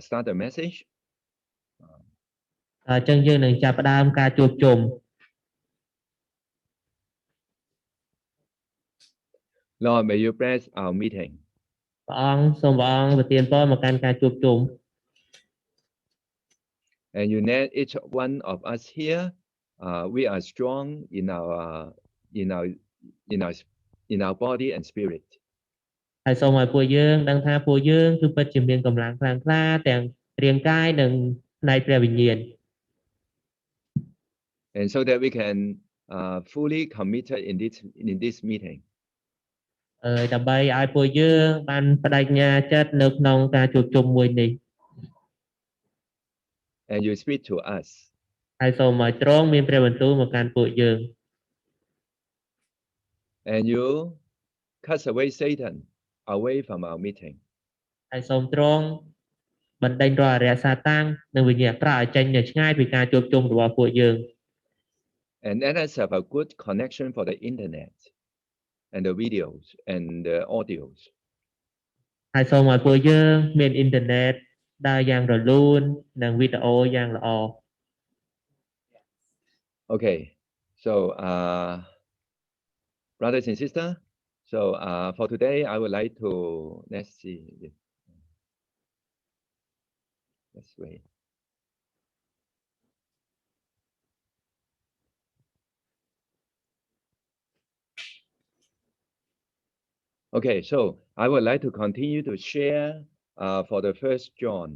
start the message. ចឹងយើងនឹងចាប់ផ្ដើមការជួបជុំ Lord, may you bless our meeting. ព្រះអង្គសូមព្រះអង្គប្រទានពរមកកាន់ការជួបជុំ And you let each one of us here, we are strong in our body and spirit. ហើយសូមឲ្យពួកយើងដឹងថាពួកយើងគឺពិតជាមានកម្លាំងខ្លាំងក្លាទាំងរាងកាយនិងផ្នែកព្រះវិញ្ញាណ And so that we can fully committed in this meeting. ដើម្បីឲ្យពួកយើងបានបដិញ្ញាចិត្តនៅក្នុងការជួបជុំមួយនេះ And you speak to us. ហើយសូមឲ្យទ្រង់មានព្រះបន្ទូលមកកាន់ពួកយើង And you cast away Satan away from our meeting. ហើយសូមទ្រង់បណ្ដេញរាល់អរិយសាតាំងនិងវិញ្ញាណអាក្រក់ឲ្យចេញនៅឆ្ងាយពីការជួបជុំរបស់ពួកយើង And let us have a good connection for the internet and the videos and the audios. ហើយសូមឲ្យពួកយើងមានអ៊ីនធឺណិតដើរយ៉ាងរលូននិងវីដេអូយ៉ាងល្អ Okay, so brothers and sisters, so for today I would like to let's wait. Okay, so I would like to continue to share for the First John,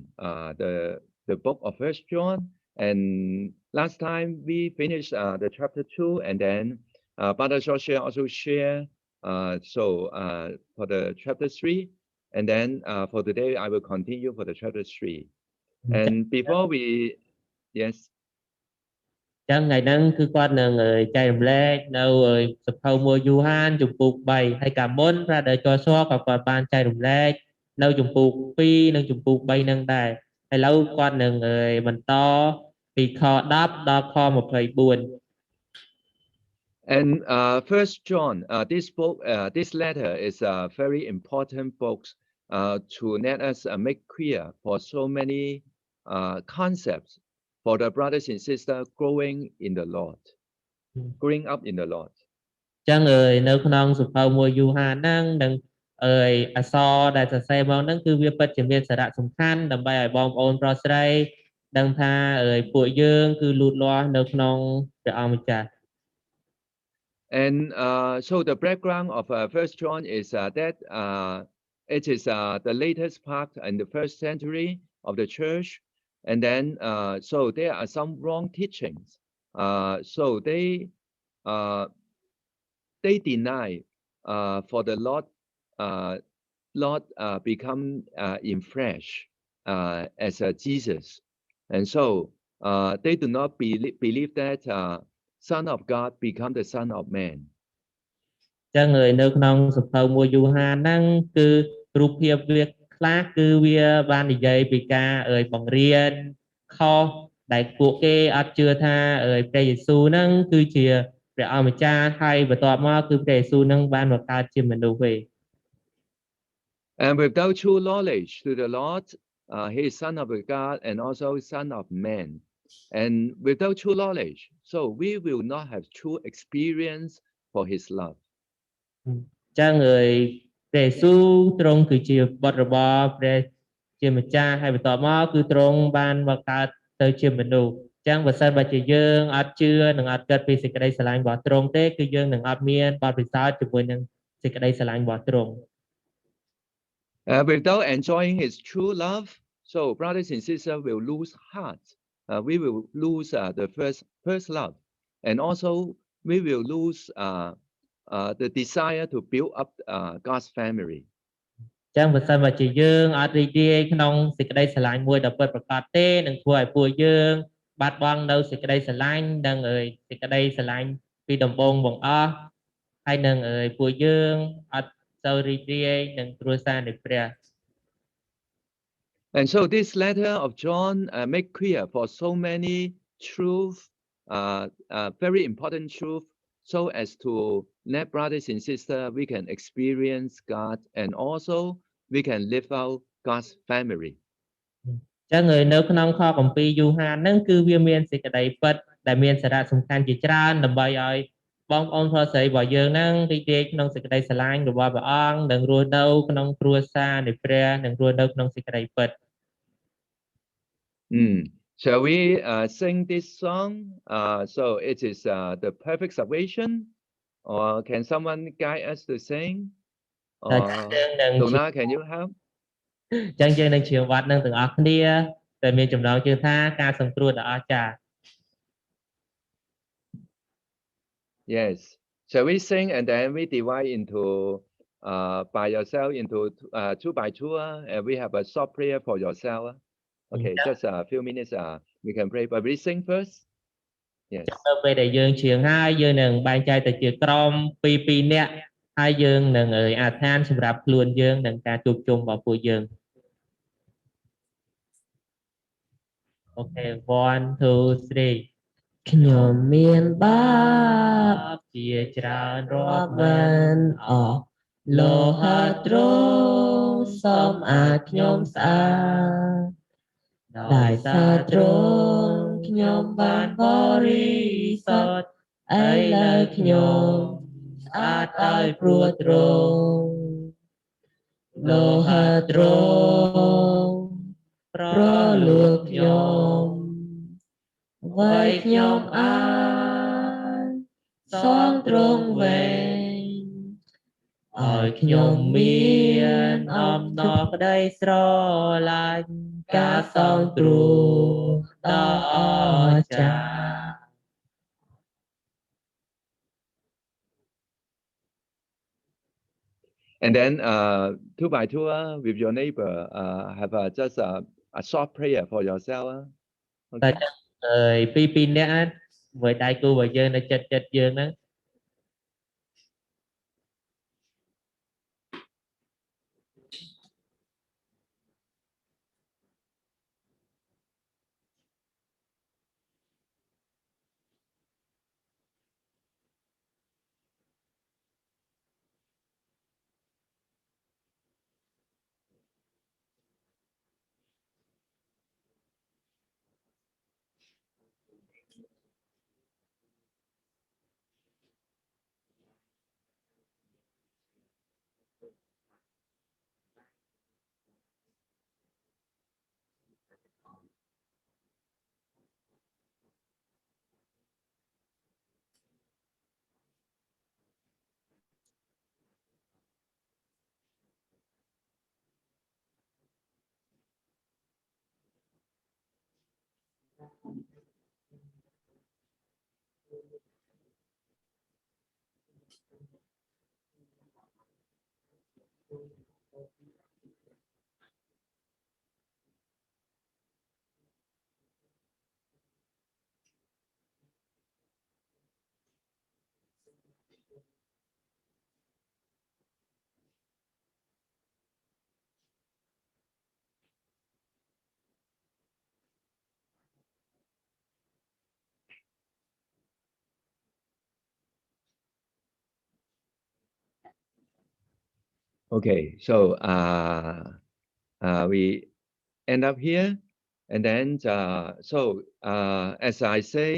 the book of First John. And last time we finished the chapter 2, and then Brother Joshua also share for the chapter 3, and then for today I will continue for the chapter 3. And before we, yes. ចឹងថ្ងៃហ្នឹងគឺគាត់នឹងចែករំលែកនៅសភៅមួយយូហានជំពូក3ហើយកាលមុនព្រះដែលចោះសក៏គាត់បានចែករំលែកនៅជំពូក2និងជំពូក3ហ្នឹងដែរឥឡូវគាត់នឹងបន្តពីខ10ដល់ខ24 And First John, this book, this letter is a very important book to let us make clear for so many concepts for the brothers and sisters growing in the Lord, growing up in the Lord. ចឹងនៅក្នុងសភៅមួយយូហានហ្នឹងនឹងអក្សរដែលសរសេរមកហ្នឹងគឺវាពិតជាមានសារៈសំខាន់ដើម្បីឲ្យបងប្អូនប្រុសស្រីដឹងថាពួកយើងគឺលូតលាស់នៅក្នុងព្រះអង្គម្ចាស់ And so the background of First John is that it is the latest part in the first century of the church, and then so there are some wrong teachings. So they deny for the Lord become in flesh as Jesus, and so they do not believe that Son of God become the Son of Man. ចឹងនៅក្នុងសភៅមួយយូហានហ្នឹងគឺរូបភាពវាខ្លះគឺវាបាននិយាយពីការបង្រៀនខុសដែលពួកគេអត់ជឿថាព្រះយេស៊ូវហ្នឹងគឺជាព្រះអម្ចាស់ហើយបន្ទាប់មកគឺព្រះយេស៊ូវហ្នឹងបានមកកើតជាមនុស្សទេ And without true knowledge to the Lord, he is Son of God and also Son of Man. And without true knowledge, so we will not have true experience for his love. ចឹងព្រះយេស៊ូវទ្រង់គឺជាបុត្ររបស់ព្រះជាម្ចាស់ហើយបន្ទាប់មកគឺទ្រង់បានមកកើតទៅជាមនុស្សចឹងបើសិនបើជាយើងអត់ជឿនិងអត់គិតពីសេចក្តីស្រឡាញ់របស់ទ្រង់ទេគឺយើងនឹងអត់មានបទពិសោធន៍ជាមួយនឹងសេចក្តីស្រឡាញ់របស់ទ្រង់ Without enjoying his true love, so brothers and sisters will lose heart. We will lose the first love, and also we will lose the desire to build up God's family. ចឹងបើសិនបើជាយើងអត់រីករាយក្នុងសេចក្តីស្រឡាញ់មួយដ៏ពិតប្រាកដទេនឹងធ្វើឲ្យពួកយើងបាត់បង់នៅសេចក្តីស្រឡាញ់និងសេចក្តីស្រឡាញ់ពីដំបូងបង្អស់ហើយនឹងពួកយើងអត់សូវរីករាយនឹងគ្រួសារនៃព្រះ And so this letter of John make clear for so many truth, very important truth, so as to let brothers and sisters we can experience God and also we can live out God's family. ចឹងហើយនៅក្នុងខគម្ពីរយូហានហ្នឹងគឺវាមានសេចក្តីពិតដែលមានសារៈសំខាន់ជាច្រើនដើម្បីឲ្យបងប្អូនប្រុសស្រីរបស់យើងហ្នឹងរីករាយក្នុងសេចក្តីស្រឡាញ់របស់ព្រះអង្គនិងរស់នៅក្នុងគ្រួសារនៃព្រះនិងរស់នៅក្នុងសេចក្តីពិត Shall we sing this song? So it is the perfect salvation, or can someone guide us to sing? តែ Or យើងនឹង Donna, can you help? ចឹងយើងនឹងជាវត្តនឹងទាំងអស់គ្នាដែលមានចំណងជើងថាការសង្គ្រោះដ៏អស្ចារ្យ Yes. Shall we sing and then we divide into by yourself into 2 by 2, and we have a short prayer for yourself. Okay, just a few minutes. We can pray, but we sing first. Yes. នៅពេលដែលយើងជាងហើយយើងនឹងបែងចែកទៅជាក្រុមពីរនាក់ហើយយើងនឹងអធិដ្ឋានសម្រាប់ខ្លួនយើងនិងការជួបជុំរបស់ពួកយើងអូខេ 1 2 3ខ្ញុំមានបាបជាច្រើនរាប់មិនអស់លោហៈទ្រង់សូមអាចខ្ញុំស្អាតដោយសារទ្រង់ខ្ញុំបានបរិសុទ្ធឥឡូវខ្ញុំស្អាតដោយព្រោះទ្រង់លោហៈទ្រង់ប្រលួងខ្ញុំអ្វីខ្ញុំអាចសងទ្រង់វិញឲ្យខ្ញុំមានអំណរក្តីស្រឡាញ់ការសងទ្រង់ដ៏អស្ចារ្យ And then 2 by 2 with your neighbor, have just a short prayer for yourself. តែ Okay. ពីរនាក់មួយដៃគូរបស់យើងនៅចិត្តយើងហ្នឹង Okay, so we end up here, and then as I say,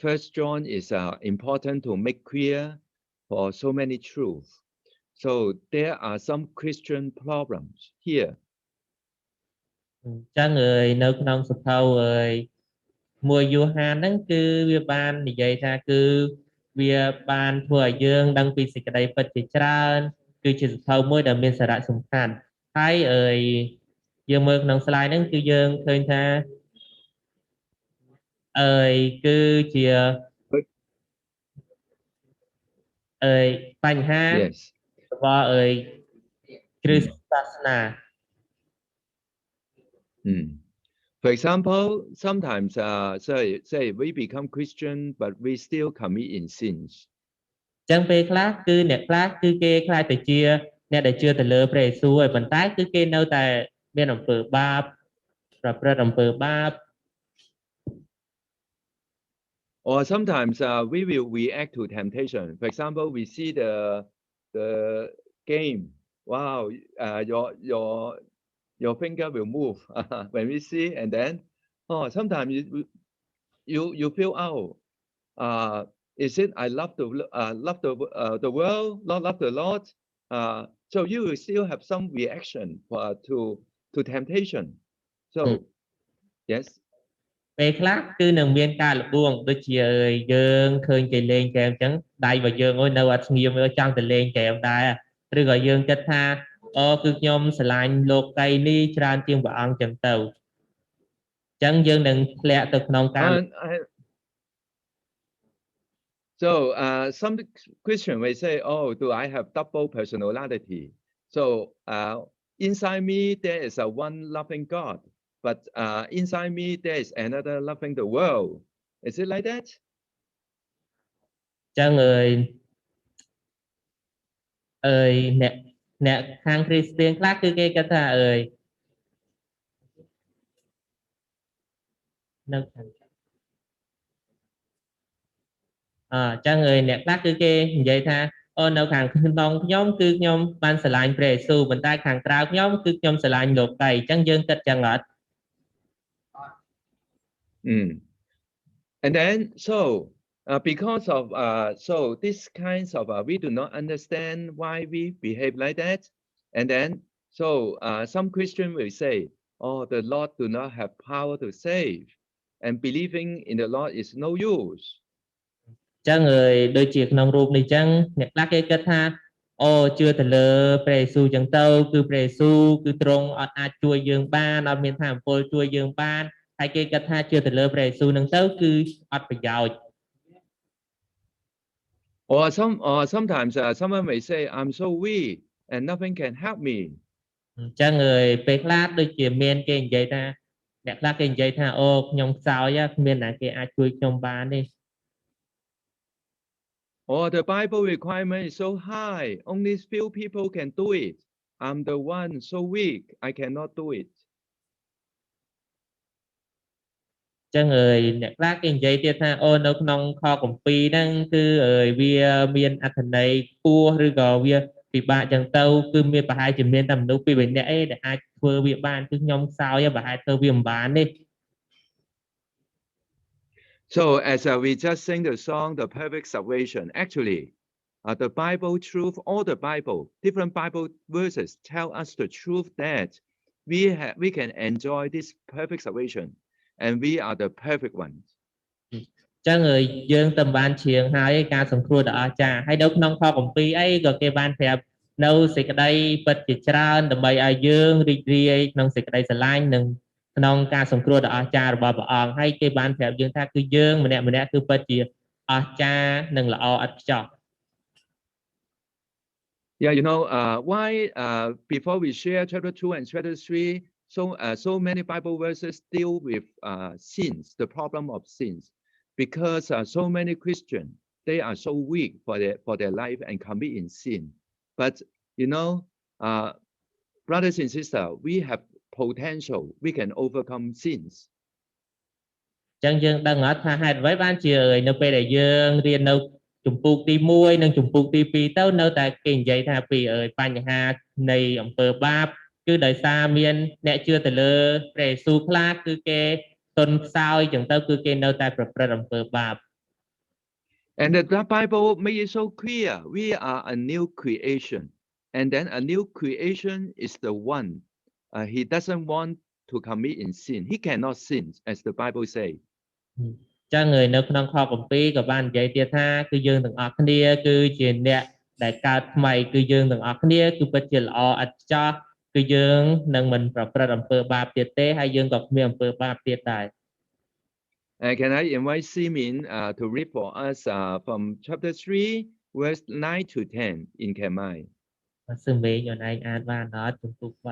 First John is important to make clear for so many truths. So there are some Christian problems here. ចឹងនៅក្នុងសភៅមួយយូហានហ្នឹងគឺវាបាននិយាយថាគឺវាបានធ្វើឲ្យយើងដឹងពីសេចក្តីពិតជាច្រើនគឺជាសភៅមួយដែលមានសារៈសំខាន់ហើយយើងមើលក្នុង slide ហ្នឹងគឺយើងឃើញថាគឺជាបញ្ហា Yes. របស់គ្រិស្តសាសនា For example, sometimes say we become Christian, but we still commit in sins. ចឹងពេលខ្លះគឺអ្នកខ្លះគឺគេខ្លាចទៅជាអ្នកដែលជឿទៅលើព្រះយេស៊ូវហើយប៉ុន្តែគឺគេនៅតែមានអំពើបាបប្រព្រឹត្តអំពើបាប Or sometimes we will react to temptation. For example, we see the game. Wow, your finger will move when we see, and then sometimes you feel out. Is it I love the world, not love the Lord? So you will still have some reaction to temptation. So yes. ពេលខ្លះគឺនឹងមានការលបួងដូចជាយើងឃើញគេលេងហ្គេមអញ្ចឹងដៃរបស់យើងអើយនៅអត់ស្ងៀមចង់ទៅលេងហ្គេមដែរឬក៏យើងគិតថាអូគឺខ្ញុំស្រឡាញ់លោកីនេះច្រើនជាងព្រះអង្គអញ្ចឹងទៅអញ្ចឹងយើងនឹងធ្លាក់ទៅក្នុងការ So some Christian may say, oh, do I have double personality? So inside me there is a one loving God, but inside me there is another loving the world. Is it like that? ចឹងអ្នកខាងគ្រីស្ទានខ្លះគឺគេគិតថានៅខាងចឹងអ្នកខ្លះគឺគេនិយាយថាអូនៅខាងក្នុងខ្ញុំគឺខ្ញុំបានស្រឡាញ់ព្រះយេស៊ូវប៉ុន្តែខាងក្រៅខ្ញុំគឺខ្ញុំស្រឡាញ់លោកីអញ្ចឹងយើងគិតចឹងអត់ And then because of so this kinds of we do not understand why we behave like that, and then so some Christian will say, oh, the Lord do not have power to save, and believing in the Lord is no use. ចឹងដូចជាក្នុងរូបនេះចឹងអ្នកខ្លះគេគិតថាអូជឿទៅលើព្រះយេស៊ូវចឹងទៅគឺព្រះយេស៊ូវគឺទ្រង់អត់អាចជួយយើងបានអត់មានថាអំពើជួយយើងបានហើយគេគិតថាជឿទៅលើព្រះយេស៊ូវហ្នឹងទៅគឺអត់ប្រយោជន៍ Or sometimes someone may say, I'm so weak and nothing can help me. ចឹងពេលខ្លះដូចជាមានគេនិយាយថាអ្នកខ្លះគេនិយាយថាអូខ្ញុំខ្សោយគ្មានអ្នកគេអាចជួយខ្ញុំបានទេ Oh, the Bible requirement is so high. Only few people can do it. I'm the one so weak. I cannot do it. ចឹងអ្នកខ្លះគេនិយាយទៀតថាអូនៅក្នុងខគម្ពីរហ្នឹងគឺវាមានអត្ថន័យខ្ពស់ឬក៏វាពិបាកចឹងទៅគឺមានប្រហែលជាមានតែមនុស្សពីរនាក់ឯងដែលអាចធ្វើវាបានគឺខ្ញុំខ្សោយប្រហែលធ្វើវាមិនបានទេ So as we just sing the song, The Perfect Salvation, actually, the Bible truth, all the Bible, different Bible verses tell us the truth that we can enjoy this perfect salvation, and we are the perfect ones. ចឹងយើងទៅបានជ្រៀងហើយការសង្គ្រោះដ៏អស្ចារ្យហើយនៅក្នុងខគម្ពីរអីក៏គេបានប្រាប់នៅសេចក្តីពិតជាច្រើនដើម្បីឲ្យយើងរីករាយក្នុងសេចក្តីស្រឡាញ់និងក្នុងការសង្គ្រោះដ៏អស្ចារ្យរបស់ព្រះអង្គហើយគេបានប្រាប់យើងថាគឺយើងម្នាក់គឺពិតជាអស្ចារ្យនិងល្អឥតខ្ចោះ Yeah, you know why before we share chapter 2 and chapter 3, so many Bible verses deal with sins, the problem of sins, because so many Christians, they are so weak for their life and commit in sin. But you know, brothers and sisters, we have potential. We can overcome sins. ចឹងយើងដឹងអត់ថាហេតុអ្វីបានជានៅពេលដែលយើងរៀននៅជំពូកទី1និងជំពូកទី2ទៅនៅតែគេនិយាយថាពីបញ្ហានៃអំពើបាបគឺដោយសារមានអ្នកជឿទៅលើព្រះយេស៊ូវខ្លះគឺគេទន់ខ្សោយចឹងទៅគឺគេនៅតែប្រព្រឹត្តអំពើបាប And the Bible made it so clear. We are a new creation. And then a new creation is the one. He doesn't want to commit in sin. He cannot sin, as the Bible says. ចឹងនៅក្នុងខគម្ពីរក៏បាននិយាយទៀតថាគឺយើងទាំងអស់គ្នាគឺជាអ្នកដែលកើតថ្មីគឺយើងទាំងអស់គ្នាគឺពិតជាល្អឥតខ្ចោះគឺយើងនឹងមិនប្រព្រឹត្តអំពើបាបទៀតទេហើយយើងក៏គ្មានអំពើបាបទៀតដែរ Can I invite Simin to read for us from chapter 3, verse 9 to 10 in Khmer? សឹងវិញអូនឯងអានបានអត់ជំពូក3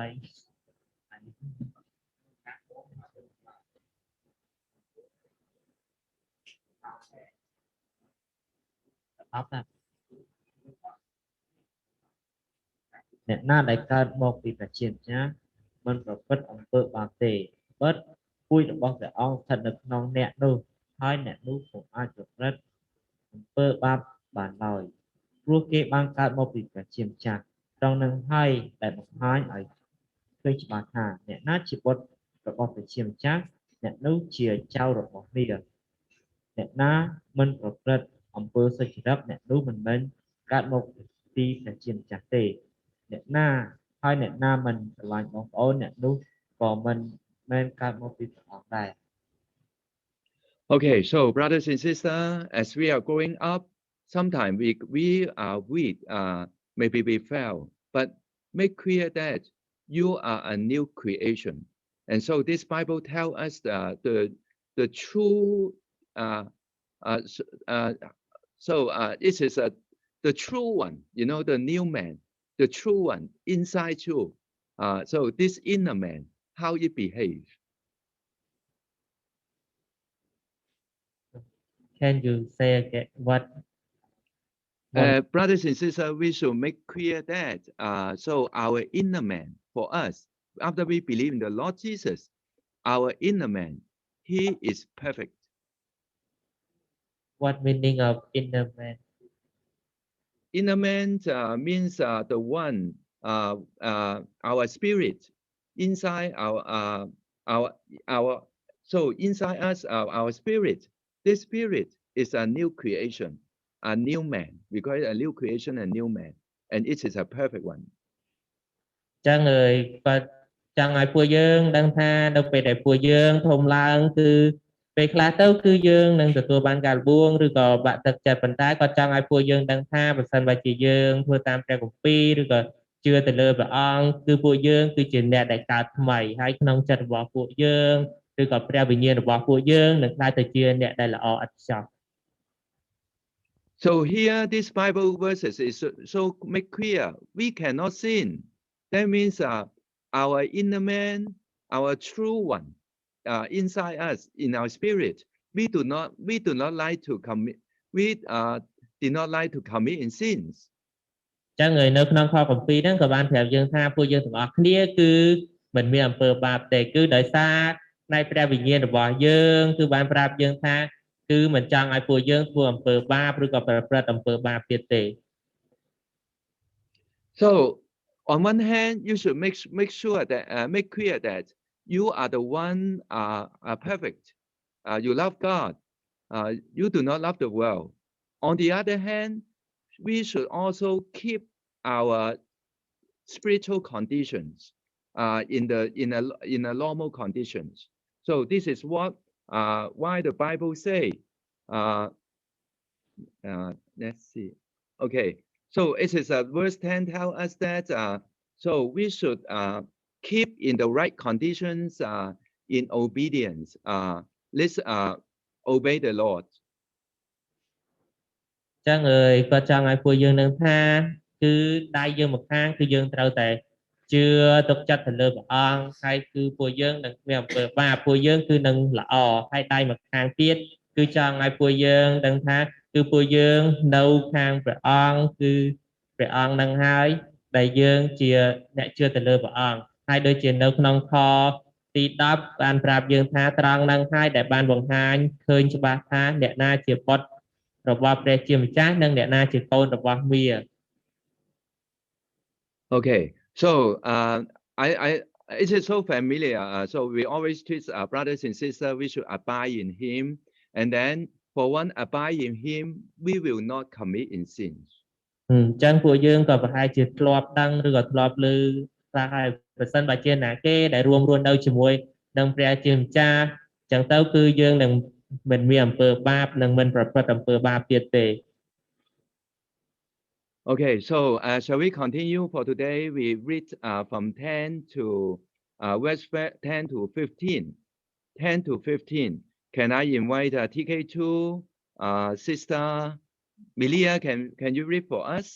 អបអ្នកណាដែលកើតមកពីប្រជាចាស់មិនប្រព្រឹត្តអំពើបាបទេបិទពូជរបស់ព្រះអង្គស្ថិតនៅក្នុងអ្នកនោះហើយអ្នកនោះពុំអាចប្រព្រឹត្តអំពើបាបបានឡើយព្រោះគេបានកើតមកពីប្រជាចាស់ត្រង់នឹងហើយដែលបង្ហាញឲ្យ ឃើញច្បាស់ថាអ្នកណាជាបុត្ររបស់ព្រះជាម្ចាស់អ្នកនោះជាចៅរបស់វាអ្នកណាមិនប្រព្រឹត្តអំពើសុចរិតអ្នកនោះមិនមែនកើតមកពីព្រះជាម្ចាស់ទេអ្នកណាហើយអ្នកណាមិនស្រឡាញ់បងប្អូនអ្នកនោះក៏មិនមែនកើតមកពីព្រះអង្គដែរ Okay, so brothers and sisters, as we are growing up, sometimes we are weak, maybe we fail, but make clear that you are a new creation. And so this Bible tells us the true, this is the true one, you know, the new man, the true one inside you. So this inner man, how it behaves. Can you say again what Brothers and sisters, we should make clear that so our inner man, for us, after we believe in the Lord Jesus, our inner man, he is perfect. what meaning of inner man? Inner man means the one, our spirit, inside our so inside us, our spirit. This spirit is a new creation, a new man. We call it a new creation, a new man, and it is a perfect one. ចឹងហើយក៏ចង់ឲ្យពួកយើងដឹងថានៅពេលដែលពួកយើងធំឡើងគឺពេលខ្លះទៅគឺយើងនឹងទទួលបានការលបួងឬក៏បាក់ទឹកចិត្តប៉ុន្តែក៏ចង់ឲ្យពួកយើងដឹងថាបើសិនបើជាយើងធ្វើតាមព្រះគម្ពីរឬក៏ជឿទៅលើព្រះអង្គគឺពួកយើងគឺជាអ្នកដែលកើតថ្មីហើយក្នុងចិត្តរបស់ពួកយើងឬក៏ព្រះវិញ្ញាណរបស់ពួកយើងនឹងក្លាយទៅជាអ្នកដែលល្អឥតខ្ចោះ So here, this Bible verses is so make clear we cannot sin. That means our inner man, our true one, inside us, in our spirit, we do not like to commit. We did not like to commit in sins. ចឹងហើយនៅក្នុងខគម្ពីរហ្នឹងក៏បានប្រាប់យើងថាពួកយើងទាំងអស់គ្នាគឺមិនមានអំពើបាបទេគឺដោយសារផ្នែកព្រះវិញ្ញាណរបស់យើងគឺបានប្រាប់យើងថាគឺមិនចង់ឲ្យពួកយើងធ្វើអំពើបាបឬក៏ប្រព្រឹត្តអំពើបាបទៀតទេ So on one hand, you should make sure that make clear that you are the one perfect. You love God. You do not love the world. On the other hand, we should also keep our spiritual conditions in a normal conditions. So this is what why the Bible say. Let's see. Okay, so it is verse 10 tell us that so we should keep in the right conditions in obedience. Let's obey the Lord. ចឹងហើយក៏ចង់ឲ្យពួកយើងនឹងថាគឺដៃយើងមកខាងគឺយើងត្រូវតែជឿទុកចិត្តទៅលើព្រះអង្គហើយគឺពួកយើងនឹងមានអំពើបាបពួកយើងគឺនឹងល្អហើយដៃមកខាងទៀតគឺចង់ឲ្យពួកយើងដឹងថាគឺពួកយើងនៅខាងព្រះអង្គគឺព្រះអង្គនឹងហើយដែលយើងជាអ្នកជឿទៅលើព្រះអង្គហើយដូចជានៅក្នុងខទី10បានប្រាប់យើងថាត្រង់នឹងហើយដែលបានបង្ហាញឃើញច្បាស់ថាអ្នកណាជាបុត្ររបស់ព្រះជាម្ចាស់និងអ្នកណាជាកូនរបស់វា Okay, so it is so familiar. So we always teach our brothers and sisters we should abide in Him, and then for one abide in Him, we will not commit in sins. ចឹងពួកយើងក៏ប្រហែលជាធ្លាប់ដឹងឬក៏ធ្លាប់ឮខ្លះហើយប្រសិនបើជាអ្នកគេដែលរួមរស់នៅជាមួយនឹងព្រះជាម្ចាស់ចឹងទៅគឺយើងនឹងមិនមានអំពើបាបនិងមិនប្រព្រឹត្តអំពើបាបទៀតទេ Okay, so shall we continue for today? We read from 10 to verse 10 to 15. 10 to 15. Can I invite TK2, Sister Milia? Can you read for us?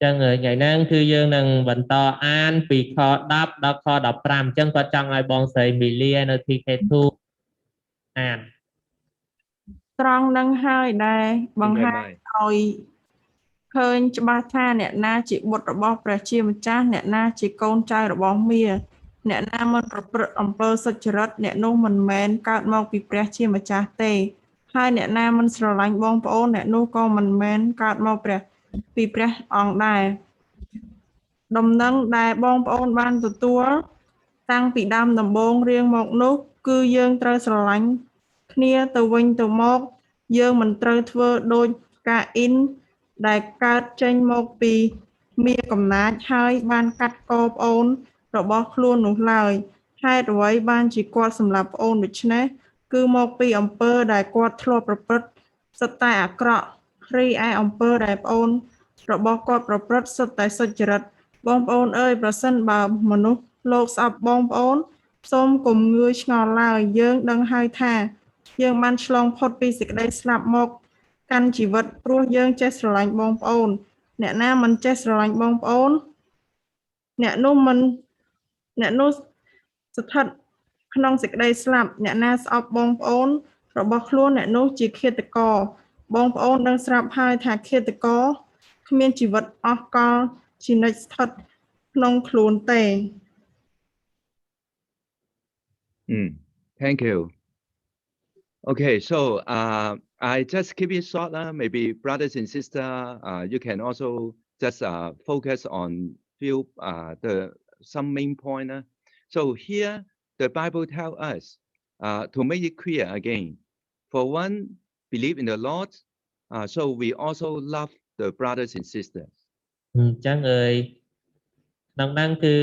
ចឹងថ្ងៃហ្នឹងគឺយើងនឹងបន្តអានពីខ10ដល់ខ15អញ្ចឹងក៏ចង់ឲ្យបងស្រី Milia នៅ TK2 អាន ត្រង់នឹងហើយដែលបង្ហាញឲ្យឃើញច្បាស់ថាអ្នកណាជាបុត្ររបស់ព្រះជាម្ចាស់អ្នកណាជាកូនចៅរបស់មាអ្នកណាមិនប្រព្រឹត្តអំពើសុចរិតអ្នកនោះមិនមែនកើតមកពីព្រះជាម្ចាស់ទេហើយអ្នកណាមិនស្រឡាញ់បងប្អូនអ្នកនោះក៏មិនមែនកើតមកពីព្រះអង្គដែរដំណឹងដែលបងប្អូនបានទទួល តាំងពីដើមដំបូងរៀងមកនោះគឺយើងត្រូវស្រឡាញ់គ្នាទៅវិញទៅមកយើងមិនត្រូវធ្វើដូចកាអ៊ីនដែលកើតចេញមកពីមាកំណាចហើយបានកាត់កប្អូនរបស់ខ្លួននោះឡើយហេតុអ្វីបានជាគាត់សម្លាប់ប្អូនដូច្នេះគឺមកពីអំពើដែលគាត់ធ្លាប់ប្រព្រឹត្តសុទ្ធតែអាក្រក់រីឯអំពើដែលប្អូនរបស់គាត់ប្រព្រឹត្តសុទ្ធតែសុចរិតបងប្អូនអើយប្រសិនបើមនុស្សលោកស្អប់បងប្អូនសូមកុំងឿឆ្ងល់ឡើយយើងដឹងហើយថាយើងបានឆ្លងផុតពីសេចក្តីស្លាប់មកកាន់ជីវិតព្រោះយើងចេះស្រឡាញ់បងប្អូនអ្នកណាមិនចេះស្រឡាញ់បងប្អូនអ្នកនោះស្ថិតក្នុងសេចក្តីស្លាប់អ្នកណាស្អប់បងប្អូនរបស់ខ្លួនអ្នកនោះជាឃាតករបងប្អូនដឹងស្រាប់ហើយថាឃាតករគ្មានជីវិតអស់កលជានិច្ចស្ថិតក្នុងខ្លួនទេ Thank you. Okay, so I just keep it short. Maybe brothers and sisters, you can also just focus on few some main point. So here the Bible tells us to make it clear again. For one, believe in the Lord, so we also love the brothers and sisters. ចឹងអើយក្នុងហ្នឹងគឺ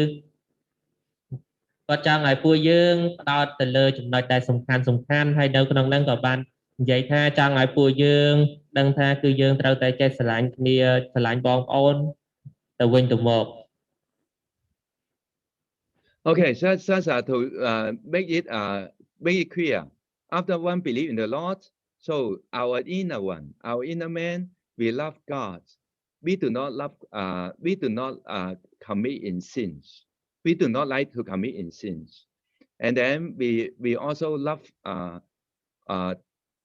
គាត់ចង់ឲ្យពួកយើងផ្ដោតទៅលើចំណុចដែលសំខាន់ហើយនៅក្នុងហ្នឹងក៏បាននិយាយថាចង់ឲ្យពួកយើងដឹងថាគឺយើងត្រូវតែចេះស្រឡាញ់គ្នាស្រឡាញ់បងប្អូនទៅវិញទៅមក Okay, so to make it clear, after one believe in the Lord, so our inner one, our inner man, we love God. We do not commit in sins. We do not like to commit in sins, and then we also love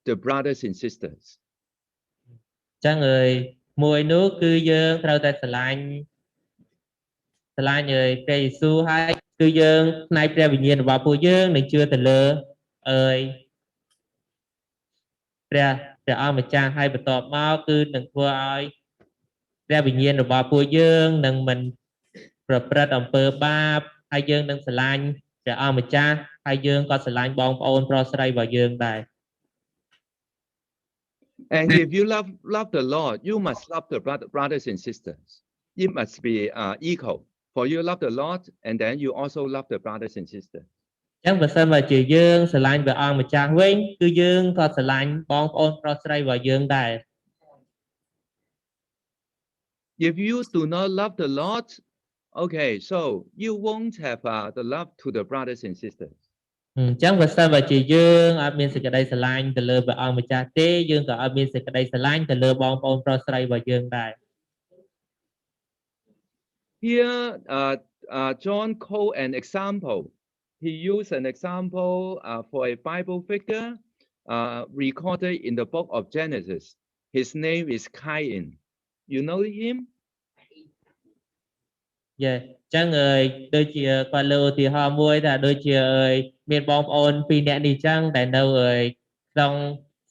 the brothers and sisters. ចឹងអើយមួយនោះគឺយើងត្រូវតែស្រឡាញ់ព្រះយេស៊ូវហើយគឺយើងផ្នែកព្រះវិញ្ញាណរបស់ពួកយើងនឹងជឿទៅលើព្រះអង្គម្ចាស់ហើយបន្ទាប់មកគឺនឹងធ្វើឲ្យព្រះវិញ្ញាណរបស់ពួកយើងនឹងមិនប្រព្រឹត្តអំពើបាបហើយយើងនឹងស្រឡាញ់ព្រះអង្គម្ចាស់ហើយយើងក៏ស្រឡាញ់បងប្អូនប្រុសស្រីរបស់យើងដែរ And if you love the Lord, you must love the brothers and sisters. It must be equal. For you love the Lord, and then you also love the brothers and sisters. ចឹងបើសិនមកជាយើងស្រឡាញ់ព្រះអង្គម្ចាស់វិញគឺយើងក៏ស្រឡាញ់បងប្អូនប្រុសស្រីរបស់យើងដែរ If you do not love the Lord, okay, so you won't have the love to the brothers and sisters. ចឹងបើសិនមកជាយើងអត់មានសេចក្តីស្រឡាញ់ទៅលើព្រះអង្គម្ចាស់ទេយើងក៏អត់មានសេចក្តីស្រឡាញ់ទៅលើបងប្អូនប្រុសស្រីរបស់យើងដែរ Here John quote an example. He used an example for a Bible figure recorded in the book of Genesis. His name is Cain. You know him? ចឹងដូចជាគាត់លើឧទាហរណ៍មួយថាដូចជាមានបងប្អូនពីរនាក់នេះចឹងដែលនៅក្នុង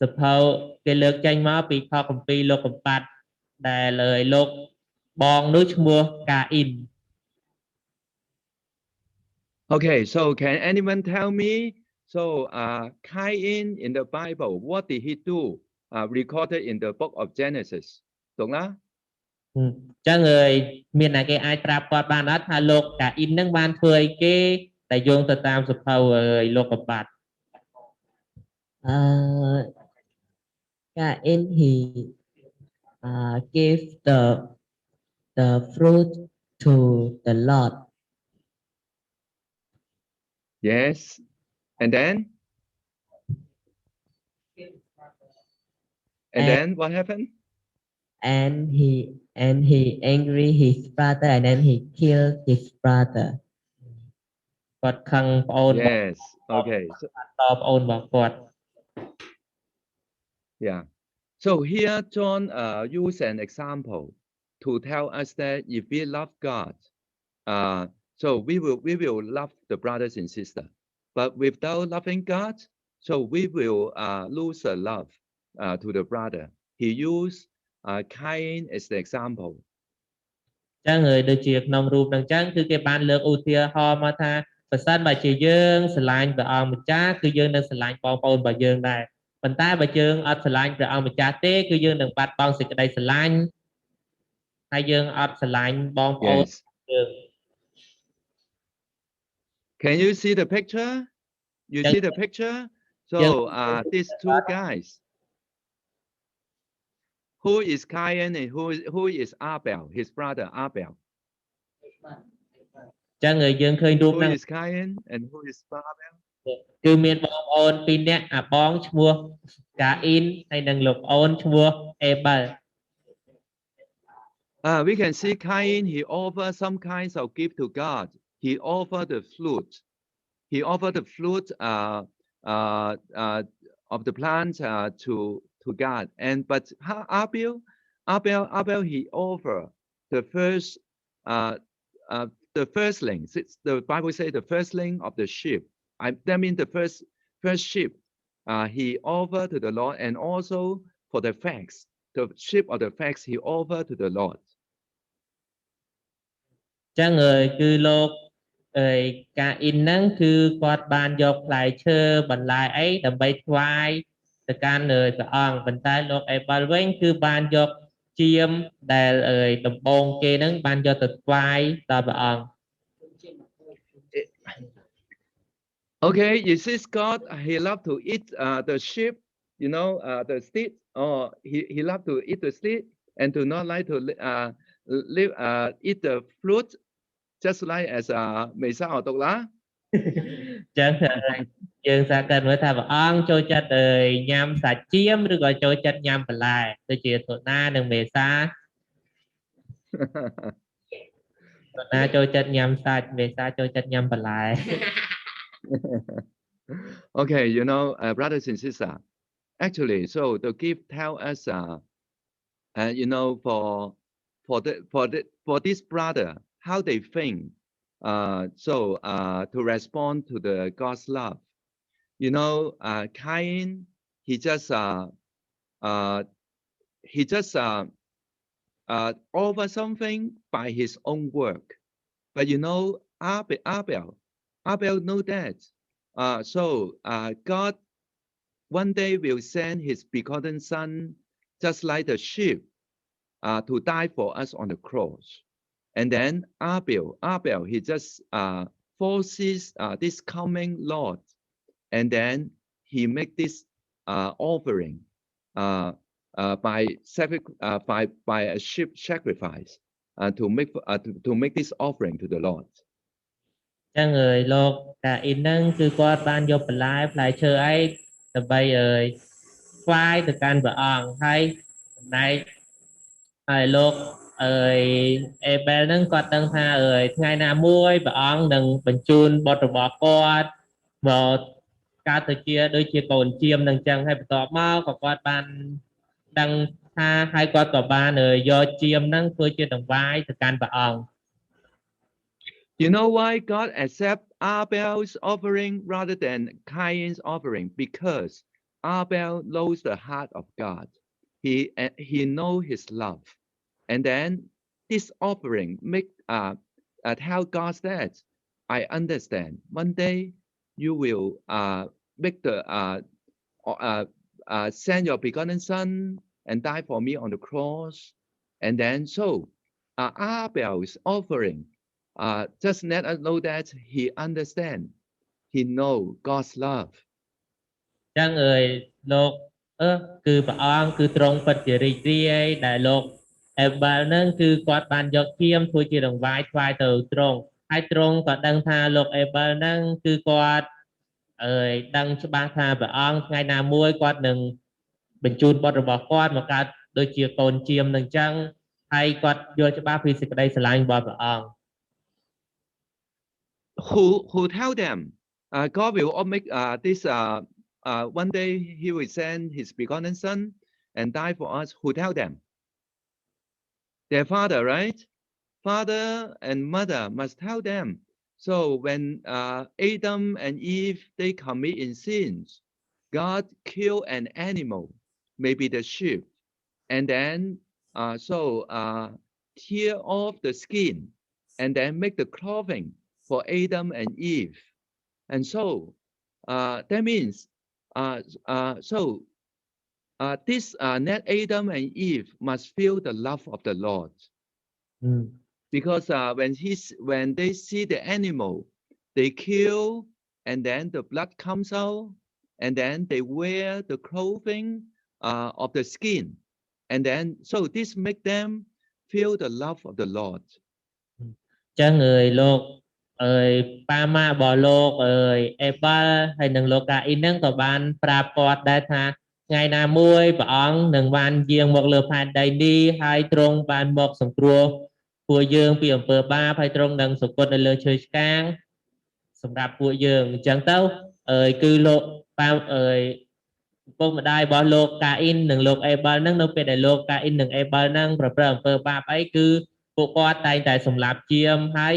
សភៅគេលើកចេញមកពីខគម្ពីរលោកកំបាត់ដែលលោកបងនោះឈ្មោះកាអ៊ីន Okay, so can anyone tell me? So Cain in the Bible, what did he do? Recorded in the book of Genesis. Đúng không? ចឹងមានតែគេអាចប្រាប់គាត់បានអត់ថាលោកកាអ៊ីននឹងបានធ្វើអីគេតែយោងទៅតាមសភៅលោកកំបាត់ Cain he gave the fruit to the Lord. Yes, and then then what happened? And he angry his brother and then he killed his brother. គាត់ខឹងប្អូន Yes, okay. តប្អូនរបស់គាត់ Yeah. So here John used an example to tell us that if we love God, so we will love the brothers and sisters. But without loving God, so we will lose the love to the brother. He used Cain as the example. ចឹងដូចជាក្នុងរូបហ្នឹងចឹងគឺគេបានលើកឧទាហរណ៍មកថា ប្រសិនបើជាយើងស្រឡាញ់ព្រះអង្គម្ចាស់គឺយើងនឹងស្រឡាញ់បងប្អូនរបស់យើងដែរប៉ុន្តែបើយើងអត់ស្រឡាញ់ព្រះអង្គម្ចាស់ទេគឺយើងនឹងបាត់បង់សេចក្តីស្រឡាញ់ហើយយើងអត់ស្រឡាញ់បងប្អូន Yes. យើង Can you see the picture? You Yes. see the picture? So these two guys. Who is Cain and who is Abel? His brother Abel. ចឹងយើងឃើញរូប Who ហ្នឹង is Cain and who is Abel? គឺមានបងប្អូនពីរនាក់អាបងឈ្មោះកាអ៊ីនហើយនិងលោកប្អូនឈ្មោះអេបែល We can see Cain, he offered some kinds of gift to God. He offered the fruit. He offered the fruit of the plant to God. But Abel, he offered the firstling. The Bible says the firstling of the sheep. That means the first sheep. He offered to the Lord, and also for the facts, the sheep of the facts he offered to the Lord. ចឹងគឺលោកកាអ៊ីនហ្នឹងគឺគាត់បានយកផ្លែឈើបន្លែអីដើម្បីថ្វាយទៅកាន់ព្រះអង្គប៉ុន្តែលោកអេបែលវិញគឺបានយកជាមដែលដំបងគេហ្នឹងបានយកទៅថ្វាយដល់ព្រះអង្គ Okay, you see God, he loved to eat the sheep, the steak, or he loved to eat the steak and do not like to eat the fruit, just like as Mesa or Dokla. ចឹងយើងសាកមើលថាព្រះអង្គចូលចិត្តញ៉ាំសាច់ចៀមឬក៏ចូលចិត្តញ៉ាំបន្លែដូចជាសូណានិងមេសាសូណាចូលចិត្តញ៉ាំសាច់មេសាចូលចិត្តញ៉ាំបន្លែ Okay, brothers and sisters, actually, so the gift tell us, for this brother, how they think, to respond to the God's love. Cain, he just offer something by his own work, but Abel know that. God one day will send his begotten son, just like the sheep, to die for us on the cross. And then Abel, he just foresees this coming Lord, and then he make this offering by a sheep sacrifice to make this offering to the Lord. ចឹងលោកតាអ៊ីនហ្នឹងគឺគាត់បានយកបន្លែផ្លែឈើអីដើម្បីថ្វាយទៅកាន់ព្រះអង្គហើយចំណែកហើយលោកអេបែលហ្នឹងគាត់ដឹងថាថ្ងៃណាមួយព្រះអង្គនឹងបញ្ជូនបុត្ររបស់គាត់មកកើតទៅជាដូចជាកូនជាមនឹងចឹងហើយបន្ទាប់មកក៏គាត់បានដឹងថាហើយគាត់ក៏បានយកជាមហ្នឹងធ្វើជាដង្វាយទៅកាន់ព្រះអង្គ You know why God accept Abel's offering rather than Cain's offering? Because Abel knows the heart of God. He knows his love, and then this offering make tell God that I understand. One day you will make the send your begotten son and die for me on the cross, and then so Abel's offering. Just let us know that he understand, he know God's love. ចឹងលោកគឺព្រះអង្គគឺទ្រង់ពិតជារីករាយដែលលោកអេបែលហ្នឹងគឺគាត់បានយកជាមធ្វើជាដង្វាយថ្វាយទៅទ្រង់ហើយទ្រង់ក៏ដឹងថាលោកអេបែលហ្នឹងគឺគាត់ដឹងច្បាស់ថាព្រះអង្គថ្ងៃណាមួយគាត់នឹងបញ្ជូនបុត្ររបស់គាត់មកកើតដូចជាកូនជាមនឹងចឹងហើយគាត់យល់ច្បាស់ពីសេចក្តីស្រឡាញ់របស់ព្រះអង្គ Who tell them God will make this one day he will send his begotten son and die for us? Who tell them? Their father, right? Father and mother must tell them. So when Adam and Eve they commit in sins, God kill an animal, maybe the sheep, and then tear off the skin and then make the clothing for Adam and Eve. And so that means this net Adam and Eve must feel the love of the Lord. Because when they see the animal, they kill, and then the blood comes out, and then they wear the clothing of the skin, and then so this make them feel the love of the Lord. ចឹងអើយលោកអើយប៉ាម៉ារបស់លោកអើយអេបាល់ហើយនឹងលោកកាអ៊ីនហ្នឹងក៏បានប្រាប់គាត់ដែរថាថ្ងៃណាមួយព្រះអង្គនឹងបានយាងមកលើផែនដីនេះហើយទ្រង់បានមកសង្គ្រោះពួកយើងពីអំពើបាបហើយទ្រង់នឹងសគត់នៅលើឈើឆ្កាងសម្រាប់ពួកយើងអញ្ចឹងទៅអើយគឺលោកប៉ាអើយពុកម្ដាយរបស់លោកកាអ៊ីននិងលោកអេបាល់ហ្នឹងនៅពេលដែលលោកកាអ៊ីននិងអេបាល់ហ្នឹងប្រព្រឹត្តអំពើបាបអីគឺពួកគាត់តែងតែសម្លាប់ជាមហើយ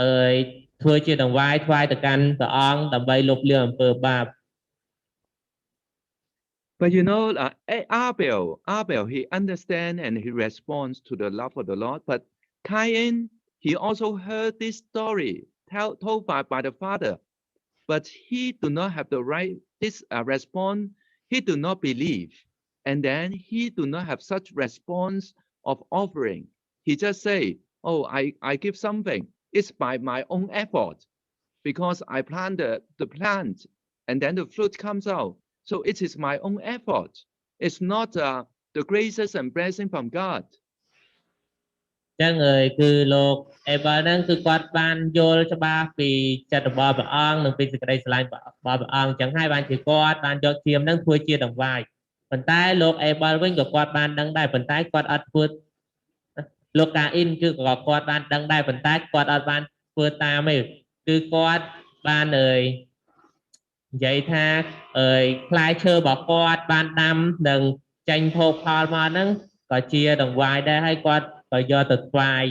អើយធ្វើជាដង្វាយថ្វាយទៅកាន់ព្រះអង្គដើម្បីលុបលាងអំពើបាប But you know, Abel, he understands and he responds to the love of the Lord. But Cain, he also heard this story told by the father, but he do not have the right this response. He do not believe, and then he do not have such response of offering. He just say, "Oh, I give something. It's by my own effort, because I planted the plant, and then the fruit comes out. So it is my own effort. It's not the graces and blessing from God." ចឹងហើយគឺលោកអេបាល់ហ្នឹងគឺគាត់បានយល់ច្បាស់ពីចិត្តរបស់ព្រះអង្គនិងពីសេចក្តីស្រឡាញ់របស់ព្រះអង្គចឹងហើយបានជាគាត់បានយកជាមហ្នឹងធ្វើជាដង្វាយប៉ុន្តែលោកអេបាល់វិញក៏គាត់បានដឹងដែរប៉ុន្តែគាត់អត់ធ្វើលោកកាអ៊ីនគឺក៏គាត់បានដឹងដែរប៉ុន្តែគាត់អត់បានធ្វើតាមទេគឺគាត់បាននិយាយថាផ្លែឈើរបស់គាត់បានដាំនិងចេញភោគផលមកហ្នឹងក៏ជាដង្វាយដែរហើយគាត់ក៏យកទៅថ្វាយ